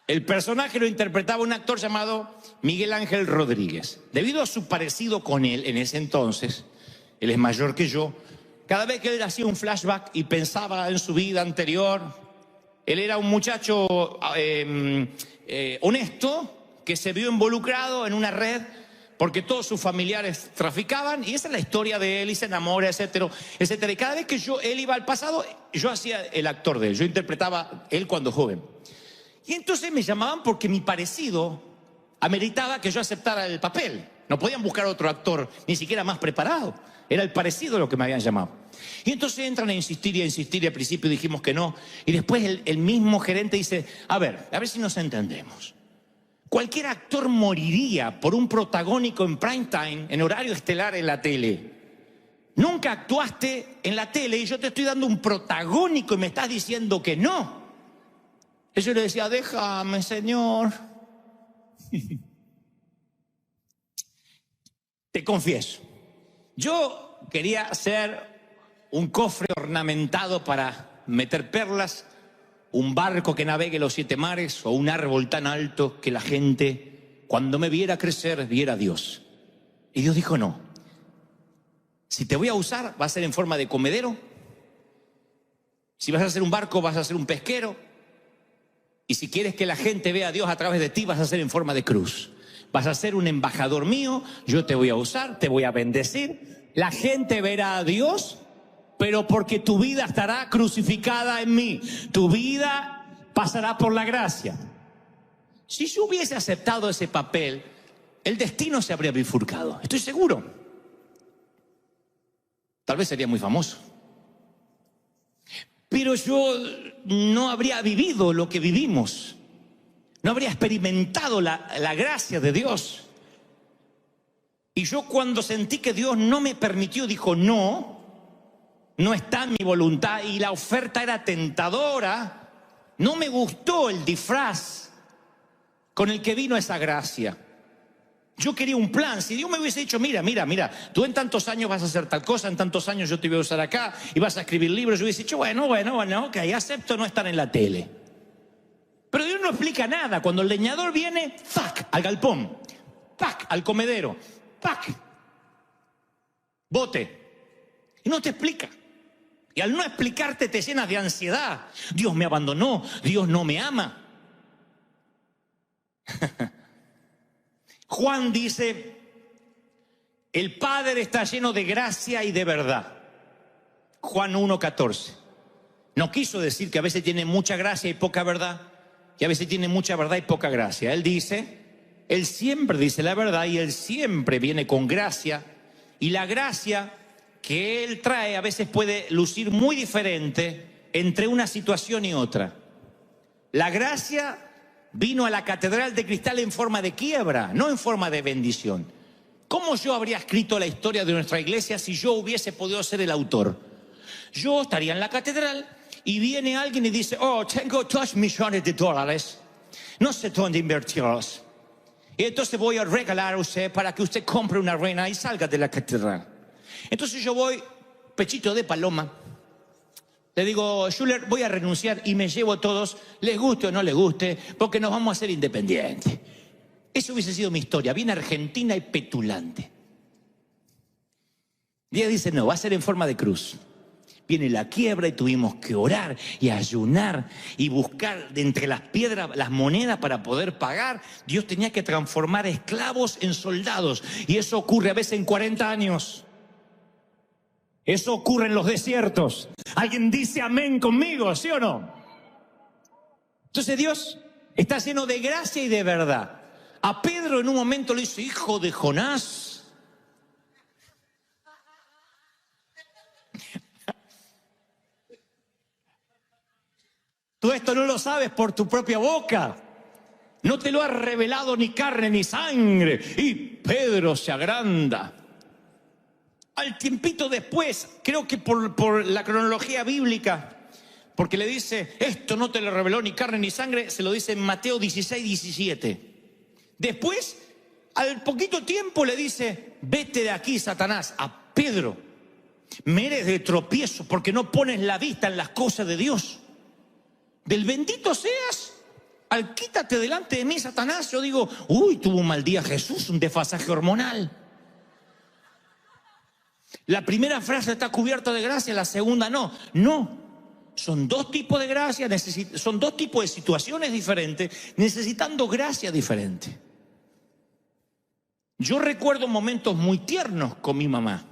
el personaje lo interpretaba un actor llamado Miguel Ángel Rodríguez. Debido a su parecido con él en ese entonces, él es mayor que yo, cada vez que él hacía un flashback y pensaba en su vida anterior, él era un muchacho honesto que se vio involucrado en una red porque todos sus familiares traficaban, y esa es la historia de él, y se enamora, etcétera, etcétera. Y cada vez que él iba al pasado, yo hacía el actor de él, yo interpretaba él cuando joven. Y entonces me llamaban porque mi parecido ameritaba que yo aceptara el papel. No podían buscar otro actor, ni siquiera más preparado. Era el parecido lo que me habían llamado. Y entonces entran a insistir y al principio dijimos que no. Y después el mismo gerente dice, a ver si nos entendemos. Cualquier actor moriría por un protagónico en prime time, en horario estelar en la tele. Nunca actuaste en la tele y yo te estoy dando un protagónico y me estás diciendo que no. Yo le decía, déjame, Señor. Te confieso, yo quería hacer un cofre ornamentado para meter perlas, un barco que navegue los 7 mares o un árbol tan alto que la gente, cuando me viera crecer, viera a Dios. Y Dios dijo, no. Si te voy a usar, va a ser en forma de comedero. Si vas a hacer un barco, vas a ser un pesquero. Y si quieres que la gente vea a Dios a través de ti, vas a ser en forma de cruz. Vas a ser un embajador mío, yo te voy a usar, te voy a bendecir. La gente verá a Dios, pero porque tu vida estará crucificada en mí. Tu vida pasará por la gracia. Si yo hubiese aceptado ese papel, el destino se habría bifurcado. Estoy seguro. Tal vez sería muy famoso. Pero yo no habría vivido lo que vivimos. No habría experimentado la gracia de Dios. Y yo cuando sentí que Dios no me permitió, dijo, no está en mi voluntad, y la oferta era tentadora, no me gustó el disfraz con el que vino esa gracia. Yo quería un plan. Si Dios me hubiese dicho, mira, tú en tantos años vas a hacer tal cosa, en tantos años yo te voy a usar acá y vas a escribir libros, yo hubiese dicho, bueno, ok, acepto no estar en la tele. Pero Dios no explica nada. Cuando el leñador viene, ¡pac!, al galpón, ¡pac!, al comedero, ¡pac!, bote. Y no te explica. Y al no explicarte te llenas de ansiedad. Dios me abandonó, Dios no me ama. Juan dice, el Padre está lleno de gracia y de verdad. Juan 1:14. No quiso decir que a veces tiene mucha gracia y poca verdad, y a veces tiene mucha verdad y poca gracia. Él dice, Él siempre dice la verdad y Él siempre viene con gracia. Y la gracia que Él trae a veces puede lucir muy diferente entre una situación y otra. La gracia vino a la catedral de cristal en forma de quiebra, no en forma de bendición. ¿Cómo yo habría escrito la historia de nuestra iglesia si yo hubiese podido ser el autor? Yo estaría en la catedral y viene alguien y dice, oh, tengo $2 millones, no sé dónde invertirlos. Y entonces voy a regalar a usted para que usted compre una reina y salga de la catedral. Entonces yo voy, pechito de paloma, le digo, Schuller, voy a renunciar y me llevo a todos, les guste o no les guste, porque nos vamos a hacer independientes. Eso hubiese sido mi historia, bien argentina y petulante. Y ella dice, no, va a ser en forma de cruz. Viene la quiebra y tuvimos que orar y ayunar y buscar de entre las piedras las monedas para poder pagar. Dios tenía que transformar esclavos en soldados. Y eso ocurre a veces en 40 años. Eso ocurre en los desiertos. ¿Alguien dice amén conmigo, sí o no? Entonces Dios está lleno de gracia y de verdad. A Pedro en un momento le dice, hijo de Jonás. Tú esto no lo sabes por tu propia boca. No te lo ha revelado ni carne ni sangre. Y Pedro se agranda. Al tiempito después, creo que por la cronología bíblica, porque le dice, esto no te lo reveló ni carne ni sangre, se lo dice en Mateo 16, 17. Después, al poquito tiempo le dice, vete de aquí, Satanás, a Pedro. Me eres de tropiezo porque no pones la vista en las cosas de Dios. Del bendito seas, al quítate delante de mí, Satanás. Yo digo, uy, tuvo un mal día Jesús, un desfasaje hormonal. La primera frase está cubierta de gracia, la segunda no. No, son dos tipos de gracia, son dos tipos de situaciones diferentes, necesitando gracia diferente. Yo recuerdo momentos muy tiernos con mi mamá,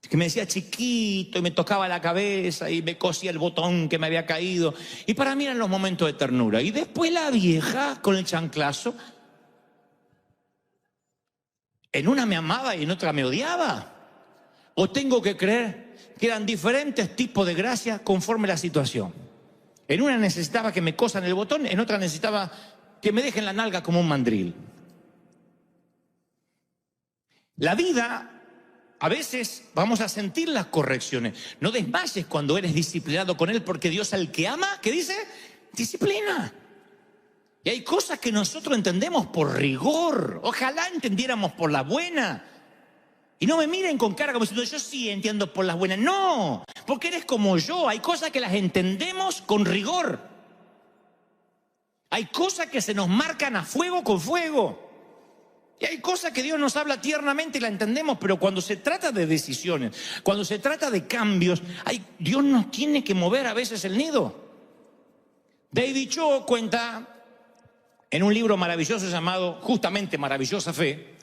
que me decía chiquito y me tocaba la cabeza y me cosía el botón que me había caído. Y para mí eran los momentos de ternura. Y después la vieja con el chanclazo. En una me amaba y en otra me odiaba. O tengo que creer que eran diferentes tipos de gracia conforme la situación. En una necesitaba que me cosan el botón, en otra necesitaba que me dejen la nalga como un mandril. La vida, a veces vamos a sentir las correcciones. No desmayes cuando eres disciplinado con Él, porque Dios al que ama, ¿qué dice? Disciplina. Y hay cosas que nosotros entendemos por rigor. Ojalá entendiéramos por la buena. Y no me miren con cara como diciendo, yo sí entiendo por las buenas. No, porque eres como yo. Hay cosas que las entendemos con rigor. Hay cosas que se nos marcan a fuego con fuego. Y hay cosas que Dios nos habla tiernamente y la entendemos, pero cuando se trata de decisiones, cuando se trata de cambios, Dios nos tiene que mover a veces el nido. David Cho cuenta en un libro maravilloso llamado justamente Maravillosa Fe,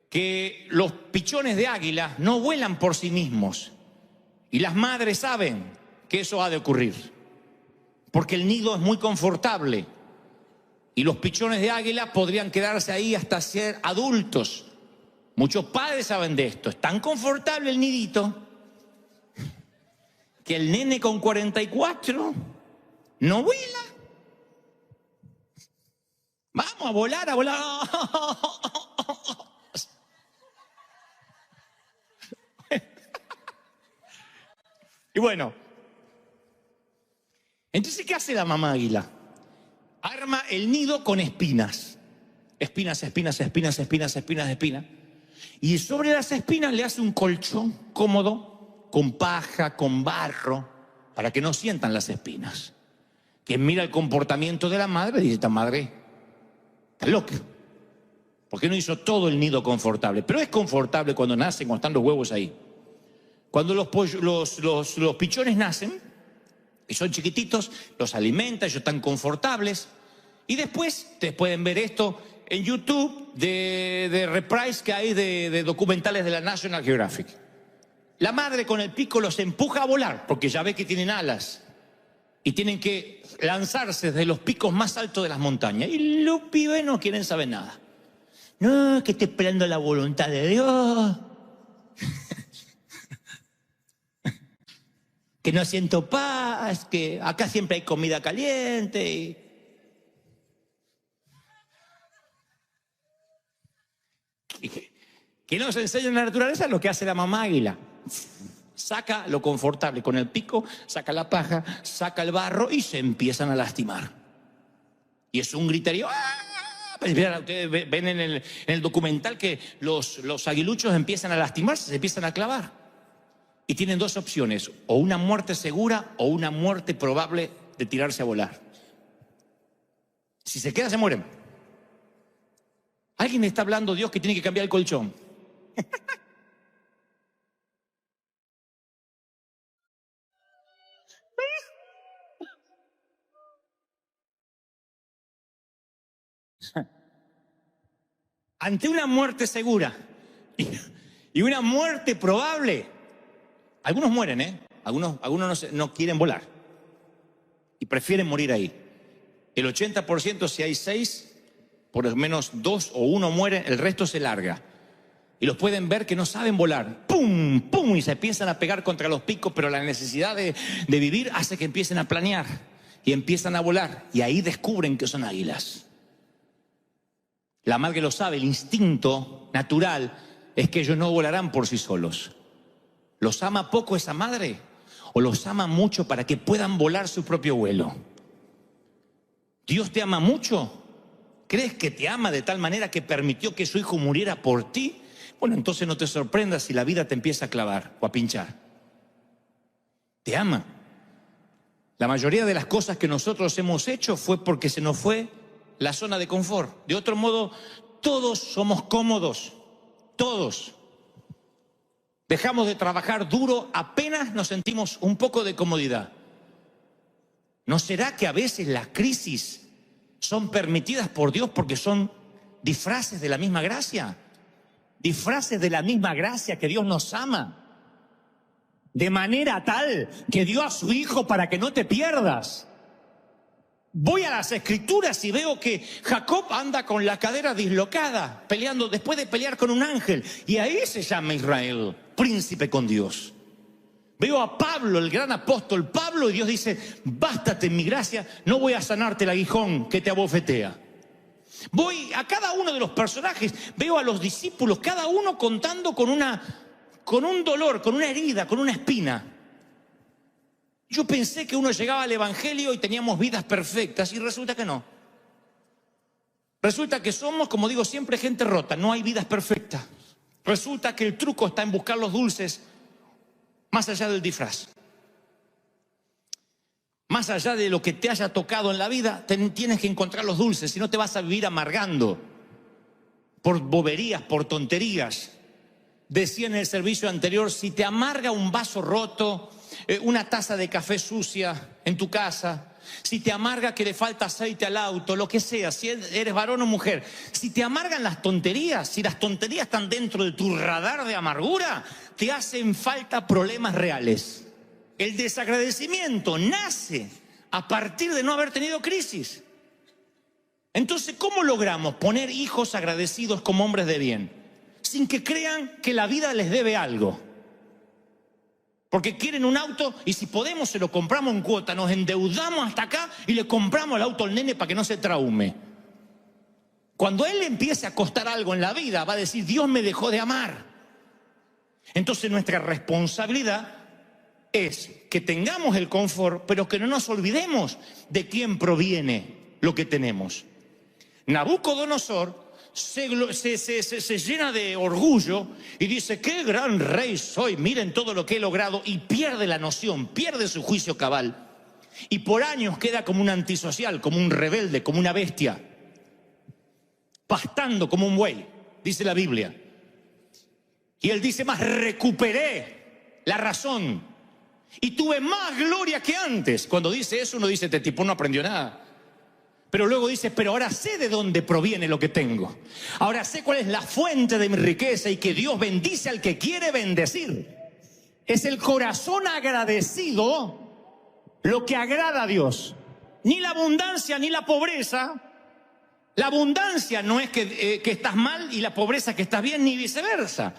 que los pichones de águila no vuelan por sí mismos. Y las madres saben que eso ha de ocurrir, porque el nido es muy confortable. Y los pichones de águila podrían quedarse ahí hasta ser adultos. Muchos padres saben de esto. Es tan confortable el nidito que el nene con 44 no vuela. Vamos a volar, a volar. Y bueno, entonces, ¿qué hace la mamá águila? Arma el nido con espinas. Espinas, espinas, espinas, espinas, espinas, espinas. Y sobre las espinas le hace un colchón cómodo, con paja, con barro, para que no sientan las espinas. Quien mira el comportamiento de la madre dice, esta madre está loca. ¿Por qué no hizo todo el nido confortable? Pero es confortable cuando nacen, cuando están los huevos ahí. Cuando los pichones nacen, y son chiquititos, los alimenta, ellos están confortables. Y después, ustedes pueden ver esto en YouTube de reprise que hay de documentales de la National Geographic. La madre con el pico los empuja a volar, porque ya ve que tienen alas. y tienen que lanzarse desde los picos más altos de las montañas. Y los pibes no quieren saber nada. No, que estoy esperando la voluntad de Dios. Que no siento paz, que acá siempre hay comida caliente. Que nos enseña en la naturaleza lo que hace la mamá águila. Saca lo confortable con el pico, saca la paja, saca el barro y se empiezan a lastimar. Y es un griterío. ¡Ah! Ustedes ven en el documental que los aguiluchos empiezan a lastimarse, se empiezan a clavar. Y tienen dos opciones, o una muerte segura o una muerte probable de tirarse a volar. Si se queda, se mueren. Alguien está hablando, Dios, que tiene que cambiar el colchón. Ante una muerte segura y una muerte probable, algunos mueren, ¿eh? Algunos no quieren volar y prefieren morir ahí. El 80%, si hay 6, por lo menos 2 o 1 mueren, el resto se larga. Y los pueden ver que no saben volar. ¡Pum! ¡Pum! Y se empiezan a pegar contra los picos, pero la necesidad de vivir hace que empiecen a planear y empiezan a volar. Y ahí descubren que son águilas. La madre lo sabe, el instinto natural es que ellos no volarán por sí solos. ¿Los ama poco esa madre? ¿O los ama mucho para que puedan volar su propio vuelo? ¿Dios te ama mucho? ¿Crees que te ama de tal manera que permitió que su hijo muriera por ti? Bueno, entonces no te sorprendas si la vida te empieza a clavar o a pinchar. Te ama. La mayoría de las cosas que nosotros hemos hecho fue porque se nos fue la zona de confort. De otro modo, todos somos cómodos. Todos. Dejamos de trabajar duro apenas nos sentimos un poco de comodidad. ¿No será que a veces las crisis son permitidas por Dios porque son disfraces de la misma gracia? Disfraces de la misma gracia que Dios nos ama. De manera tal que dio a su Hijo para que no te pierdas. Voy a las Escrituras y veo que Jacob anda con la cadera dislocada, peleando después de pelear con un ángel. Y ahí se llama Israel, príncipe con Dios. Veo a Pablo, el gran apóstol Pablo, y Dios dice, bástate en mi gracia, no voy a sanarte el aguijón que te abofetea. Voy a cada uno de los personajes, veo a los discípulos, cada uno contando con un dolor, con una herida, con una espina. Yo pensé que uno llegaba al evangelio y teníamos vidas perfectas y resulta que no. Resulta que somos, como digo siempre, gente rota, no hay vidas perfectas. Resulta que el truco está en buscar los dulces más allá del disfraz. Más allá de lo que te haya tocado en la vida, tienes que encontrar los dulces, si no te vas a vivir amargando por boberías, por tonterías. Decía en el servicio anterior, si te amarga un vaso roto, una taza de café sucia en tu casa, si te amarga que le falta aceite al auto, lo que sea, si eres varón o mujer, si te amargan las tonterías, si las tonterías están dentro de tu radar de amargura, te hacen falta problemas reales. El desagradecimiento nace a partir de no haber tenido crisis. Entonces, ¿cómo logramos poner hijos agradecidos como hombres de bien? Sin que crean que la vida les debe algo. Porque quieren un auto y si podemos se lo compramos en cuota, nos endeudamos hasta acá y le compramos el auto al nene para que no se traume. Cuando a él le empiece a costar algo en la vida, va a decir, Dios me dejó de amar. Entonces nuestra responsabilidad es que tengamos el confort, pero que no nos olvidemos de quién proviene lo que tenemos. Nabucodonosor se llena de orgullo y dice, qué gran rey soy, miren todo lo que he logrado, y pierde la noción, pierde su juicio cabal. Y por años queda como un antisocial, como un rebelde, como una bestia, pastando como un buey, dice la Biblia. Y él dice más, recuperé la razón y tuve más gloria que antes. Cuando dice eso uno dice, este tipo no aprendió nada. Pero luego dice, pero ahora sé de dónde proviene lo que tengo. Ahora sé cuál es la fuente de mi riqueza y que Dios bendice al que quiere bendecir. Es el corazón agradecido lo que agrada a Dios. Ni la abundancia ni la pobreza. La abundancia no es que estás mal y la pobreza que estás bien, ni viceversa.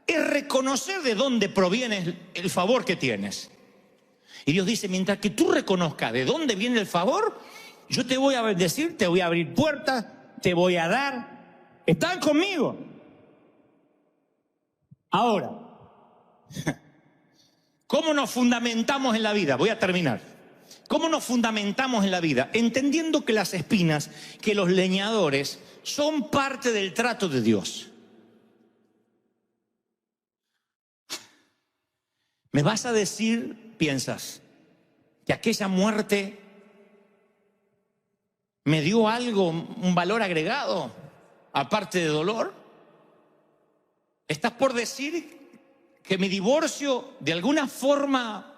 Es reconocer de dónde proviene el favor que tienes. Y Dios dice, mientras que tú reconozcas de dónde viene el favor, yo te voy a bendecir, te voy a abrir puertas, te voy a dar. ¿Están conmigo? Ahora, ¿cómo nos fundamentamos en la vida? Voy a terminar. ¿Cómo nos fundamentamos en la vida? Entendiendo que las espinas, que los leñadores, son parte del trato de Dios. ¿Me vas a decir, piensas, que aquella muerte me dio algo, un valor agregado, aparte de dolor? ¿Estás por decir que mi divorcio de alguna forma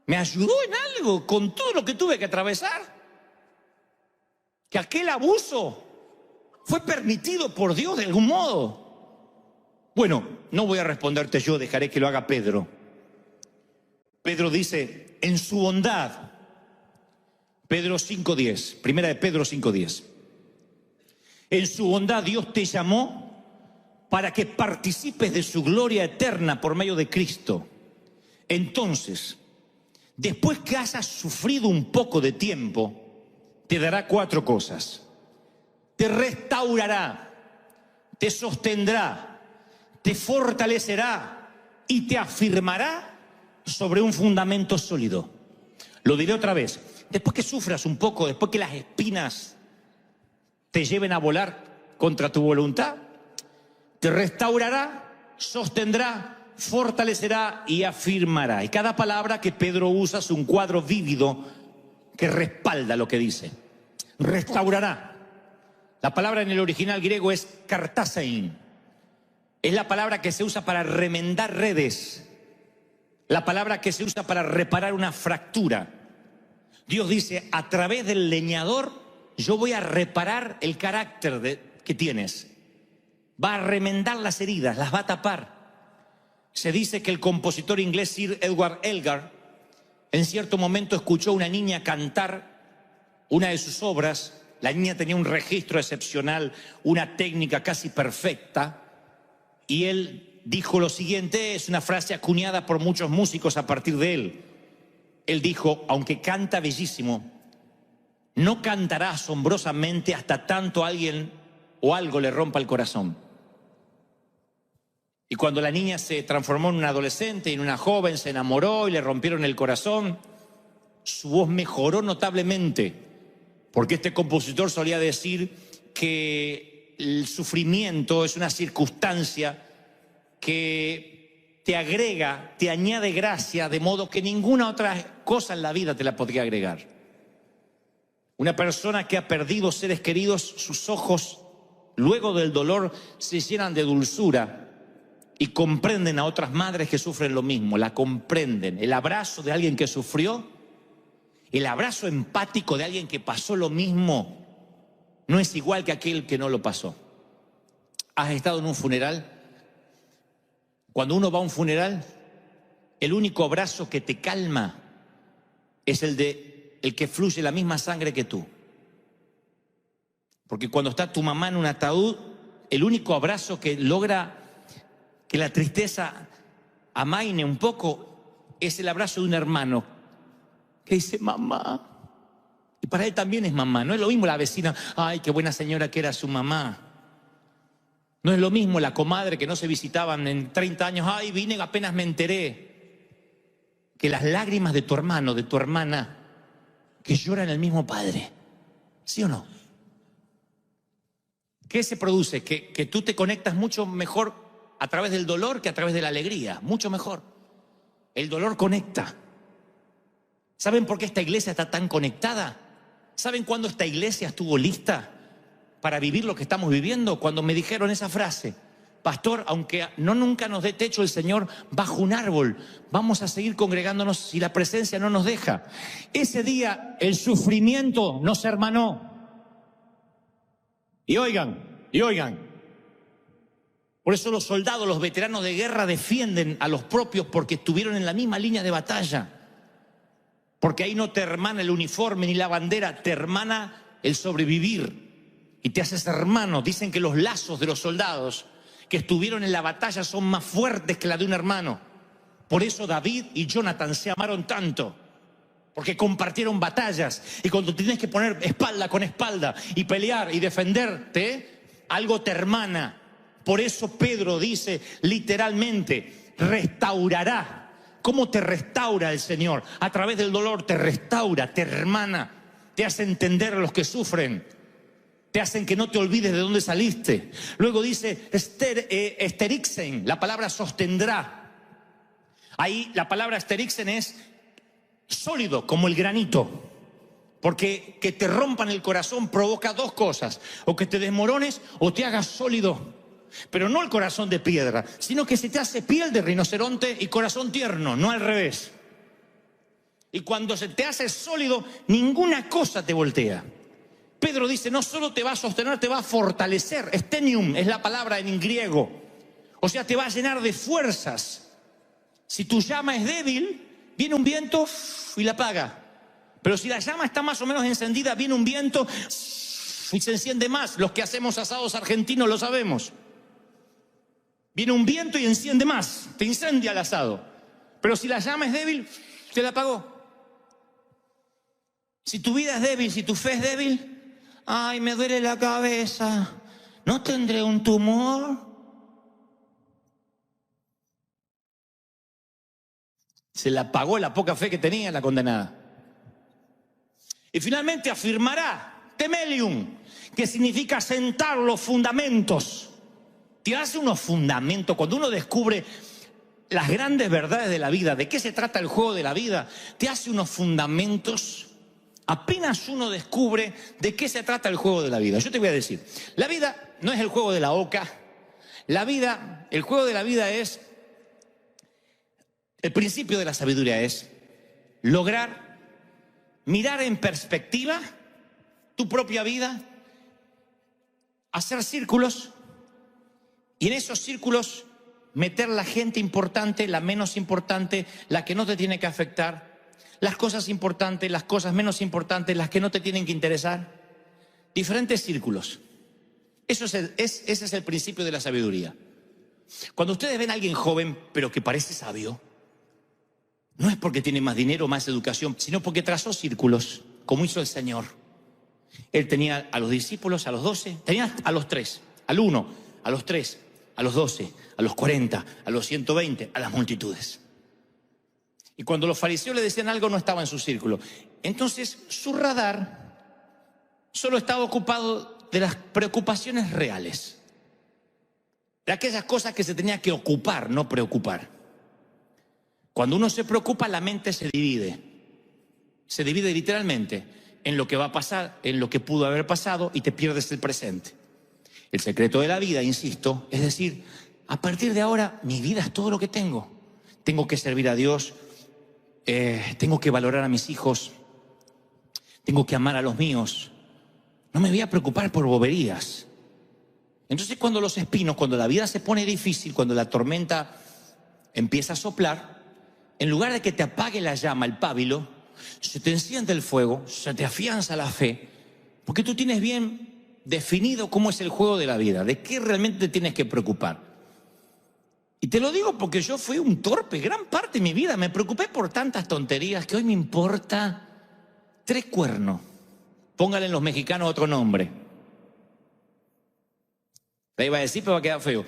me ayudó en algo con todo lo que tuve que atravesar? ¿Que aquel abuso fue permitido por Dios de algún modo? Bueno, no voy a responderte yo, dejaré que lo haga Pedro. Pedro dice, en su bondad, Pedro 5:10, primera de Pedro 5:10. En su bondad Dios te llamó para que participes de su gloria eterna por medio de Cristo. Entonces, después que hayas sufrido un poco de tiempo, te dará 4 cosas. Te restaurará, te sostendrá, te fortalecerá y te afirmará sobre un fundamento sólido. Lo diré otra vez. Después que sufras un poco, después que las espinas te lleven a volar contra tu voluntad, te restaurará, sostendrá, fortalecerá y afirmará. Y cada palabra que Pedro usa es un cuadro vívido que respalda lo que dice. Restaurará. La palabra en el original griego es kartasein. Es la palabra que se usa para remendar redes. La palabra que se usa para reparar una fractura. Dios dice, a través del leñador, yo voy a reparar el carácter que tienes. Va a remendar las heridas, las va a tapar. Se dice que el compositor inglés Sir Edward Elgar, en cierto momento escuchó a una niña cantar una de sus obras. La niña tenía un registro excepcional, una técnica casi perfecta, y él dijo lo siguiente, es una frase acuñada por muchos músicos a partir de él. Él dijo, aunque canta bellísimo, no cantará asombrosamente hasta tanto alguien o algo le rompa el corazón. Y cuando la niña se transformó en una adolescente y en una joven, se enamoró y le rompieron el corazón, su voz mejoró notablemente, porque este compositor solía decir que el sufrimiento es una circunstancia que te agrega, te añade gracia, de modo que ninguna otra cosa en la vida te la podría agregar. Una persona que ha perdido seres queridos, sus ojos, luego del dolor, se llenan de dulzura y comprenden a otras madres que sufren lo mismo, la comprenden. El abrazo de alguien que sufrió, el abrazo empático de alguien que pasó lo mismo, no es igual que aquel que no lo pasó. ¿Has estado en un funeral? Cuando uno va a un funeral, el único abrazo que te calma es el que fluye la misma sangre que tú. Porque cuando está tu mamá en un ataúd, el único abrazo que logra que la tristeza amaine un poco es el abrazo de un hermano que dice mamá. Y para él también es mamá. No es lo mismo la vecina, ay, qué buena señora que era su mamá. No es lo mismo la comadre que no se visitaban en 30 años, ay, vine, apenas me enteré. Que las lágrimas de tu hermano, de tu hermana, que lloran el mismo padre. ¿Sí o no? ¿Qué se produce? Que tú te conectas mucho mejor a través del dolor que a través de la alegría. Mucho mejor. El dolor conecta. ¿Saben por qué esta iglesia está tan conectada? ¿Saben cuándo esta iglesia estuvo lista para vivir lo que estamos viviendo? Cuando me dijeron esa frase, pastor, aunque no nunca nos dé techo el Señor bajo un árbol, vamos a seguir congregándonos si la presencia no nos deja. Ese día el sufrimiento nos hermanó. Y oigan, por eso los soldados, los veteranos de guerra defienden a los propios porque estuvieron en la misma línea de batalla. Porque ahí no te hermana el uniforme ni la bandera, te hermana el sobrevivir. Y te haces hermano. Dicen que los lazos de los soldados que estuvieron en la batalla son más fuertes que la de un hermano. Por eso David y Jonathan se amaron tanto. Porque compartieron batallas. Y cuando tienes que poner espalda con espalda y pelear y defenderte, algo te hermana. Por eso Pedro dice literalmente, restaurará. ¿Cómo te restaura el Señor? A través del dolor te restaura, te hermana, te hace entender a los que sufren, te hacen que no te olvides de dónde saliste. Luego dice esterixen, la palabra sostendrá. Ahí la palabra esterixen es sólido, como el granito. Porque que te rompan el corazón provoca dos cosas: o que te desmorones o te hagas sólido. Pero no el corazón de piedra, sino que se te hace piel de rinoceronte y corazón tierno, no al revés. Y cuando se te hace sólido, ninguna cosa te voltea. Pedro dice, no solo te va a sostener, te va a fortalecer. Stenium es la palabra en griego. O sea, te va a llenar de fuerzas. Si tu llama es débil, viene un viento y la apaga. Pero si la llama está más o menos encendida, viene un viento y se enciende más. Los que hacemos asados argentinos lo sabemos. Viene un viento y enciende más, te incendia el asado. Pero si la llama es débil, te la apagó. Si tu vida es débil, si tu fe es débil, ay, me duele la cabeza, ¿no tendré un tumor? Se la apagó la poca fe que tenía la condenada. Y finalmente afirmará, temelium, que significa sentar los fundamentos. Te hace unos fundamentos. Cuando uno descubre las grandes verdades de la vida, de qué se trata el juego de la vida, te hace unos fundamentos. Apenas uno descubre de qué se trata el juego de la vida. Yo te voy a decir, la vida no es el juego de la oca. La vida, el juego de la vida es, el principio de la sabiduría es lograr mirar en perspectiva tu propia vida, hacer círculos. Y en esos círculos meter la gente importante, la menos importante, la que no te tiene que afectar, las cosas importantes, las cosas menos importantes, las que no te tienen que interesar. Diferentes círculos. Ese es el principio de la sabiduría. Cuando ustedes ven a alguien joven, pero que parece sabio, no es porque tiene más dinero o más educación, sino porque trazó círculos, como hizo el Señor. Él tenía a los discípulos, a los 12, tenía a los 3, al 1, a los 3, a los 12, a los 40, a los 120, a las multitudes. Y cuando los fariseos le decían algo, no estaba en su círculo. Entonces su radar solo estaba ocupado de las preocupaciones reales, de aquellas cosas que se tenía que ocupar, no preocupar. Cuando uno se preocupa, la mente se divide literalmente en lo que va a pasar, en lo que pudo haber pasado, y te pierdes el presente. El secreto de la vida, insisto, es decir, a partir de ahora mi vida es todo lo que tengo. Tengo que servir a Dios, tengo que valorar a mis hijos, tengo que amar a los míos. No me voy a preocupar por boberías. Entonces cuando los espinos, cuando la vida se pone difícil, cuando la tormenta empieza a soplar, en lugar de que te apague la llama, el pábilo, se te enciende el fuego, se te afianza la fe, porque tú tienes bien definido cómo es el juego de la vida, de qué realmente te tienes que preocupar. Y te lo digo porque yo fui un torpe gran parte de mi vida, me preocupé por tantas tonterías que hoy me importa 3 cuernos. Póngale en los mexicanos otro nombre. La iba a decir, pero va a quedar feo.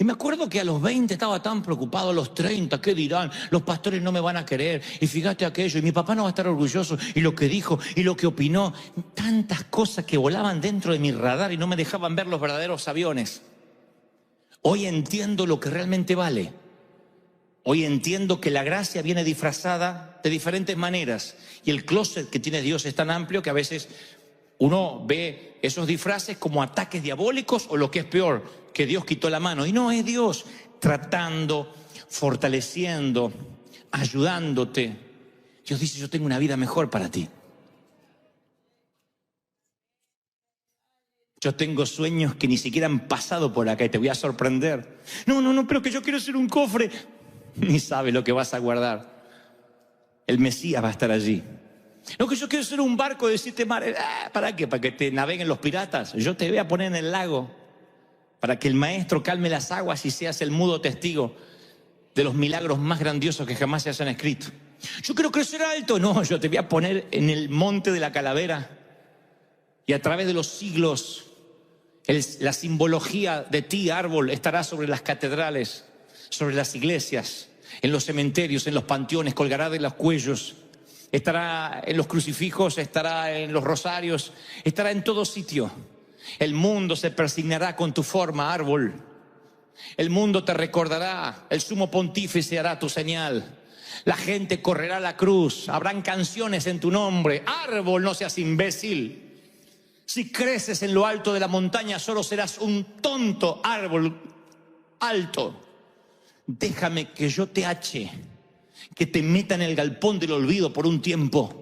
Y me acuerdo que a los 20 estaba tan preocupado, a los 30, ¿qué dirán? Los pastores no me van a querer, y fíjate aquello, y mi papá no va a estar orgulloso, y lo que dijo, y lo que opinó. Tantas cosas que volaban dentro de mi radar y no me dejaban ver los verdaderos aviones. Hoy entiendo lo que realmente vale. Hoy entiendo que la gracia viene disfrazada de diferentes maneras, y el closet que tiene Dios es tan amplio que a veces uno ve esos disfraces como ataques diabólicos, o lo que es peor, que Dios quitó la mano. Y no, es Dios tratando, fortaleciendo, ayudándote. Dios dice, yo tengo una vida mejor para ti. Yo tengo sueños que ni siquiera han pasado por acá y te voy a sorprender. No, pero que yo quiero ser un cofre. ni sabes lo que vas a guardar. El Mesías va a estar allí. No, que yo quiero ser un barco de 7 mares. ¿Para qué? ¿Para que te naveguen los piratas? Yo te voy a poner en el lago para que el maestro calme las aguas y seas el mudo testigo de los milagros más grandiosos que jamás se hayan escrito. Yo quiero crecer alto. No, yo te voy a poner en el monte de la calavera y a través de los siglos la simbología de ti, árbol, estará sobre las catedrales, sobre las iglesias, en los cementerios, en los panteones, colgará de los cuellos, estará en los crucifijos, estará en los rosarios, estará en todo sitio. El mundo se persignará con tu forma, árbol. El mundo te recordará, el sumo pontífice hará tu señal. La gente correrá a la cruz, habrán canciones en tu nombre. Árbol, no seas imbécil. Si creces en lo alto de la montaña, solo serás un tonto árbol alto. Déjame que yo te hache, que te meta en el galpón del olvido por un tiempo.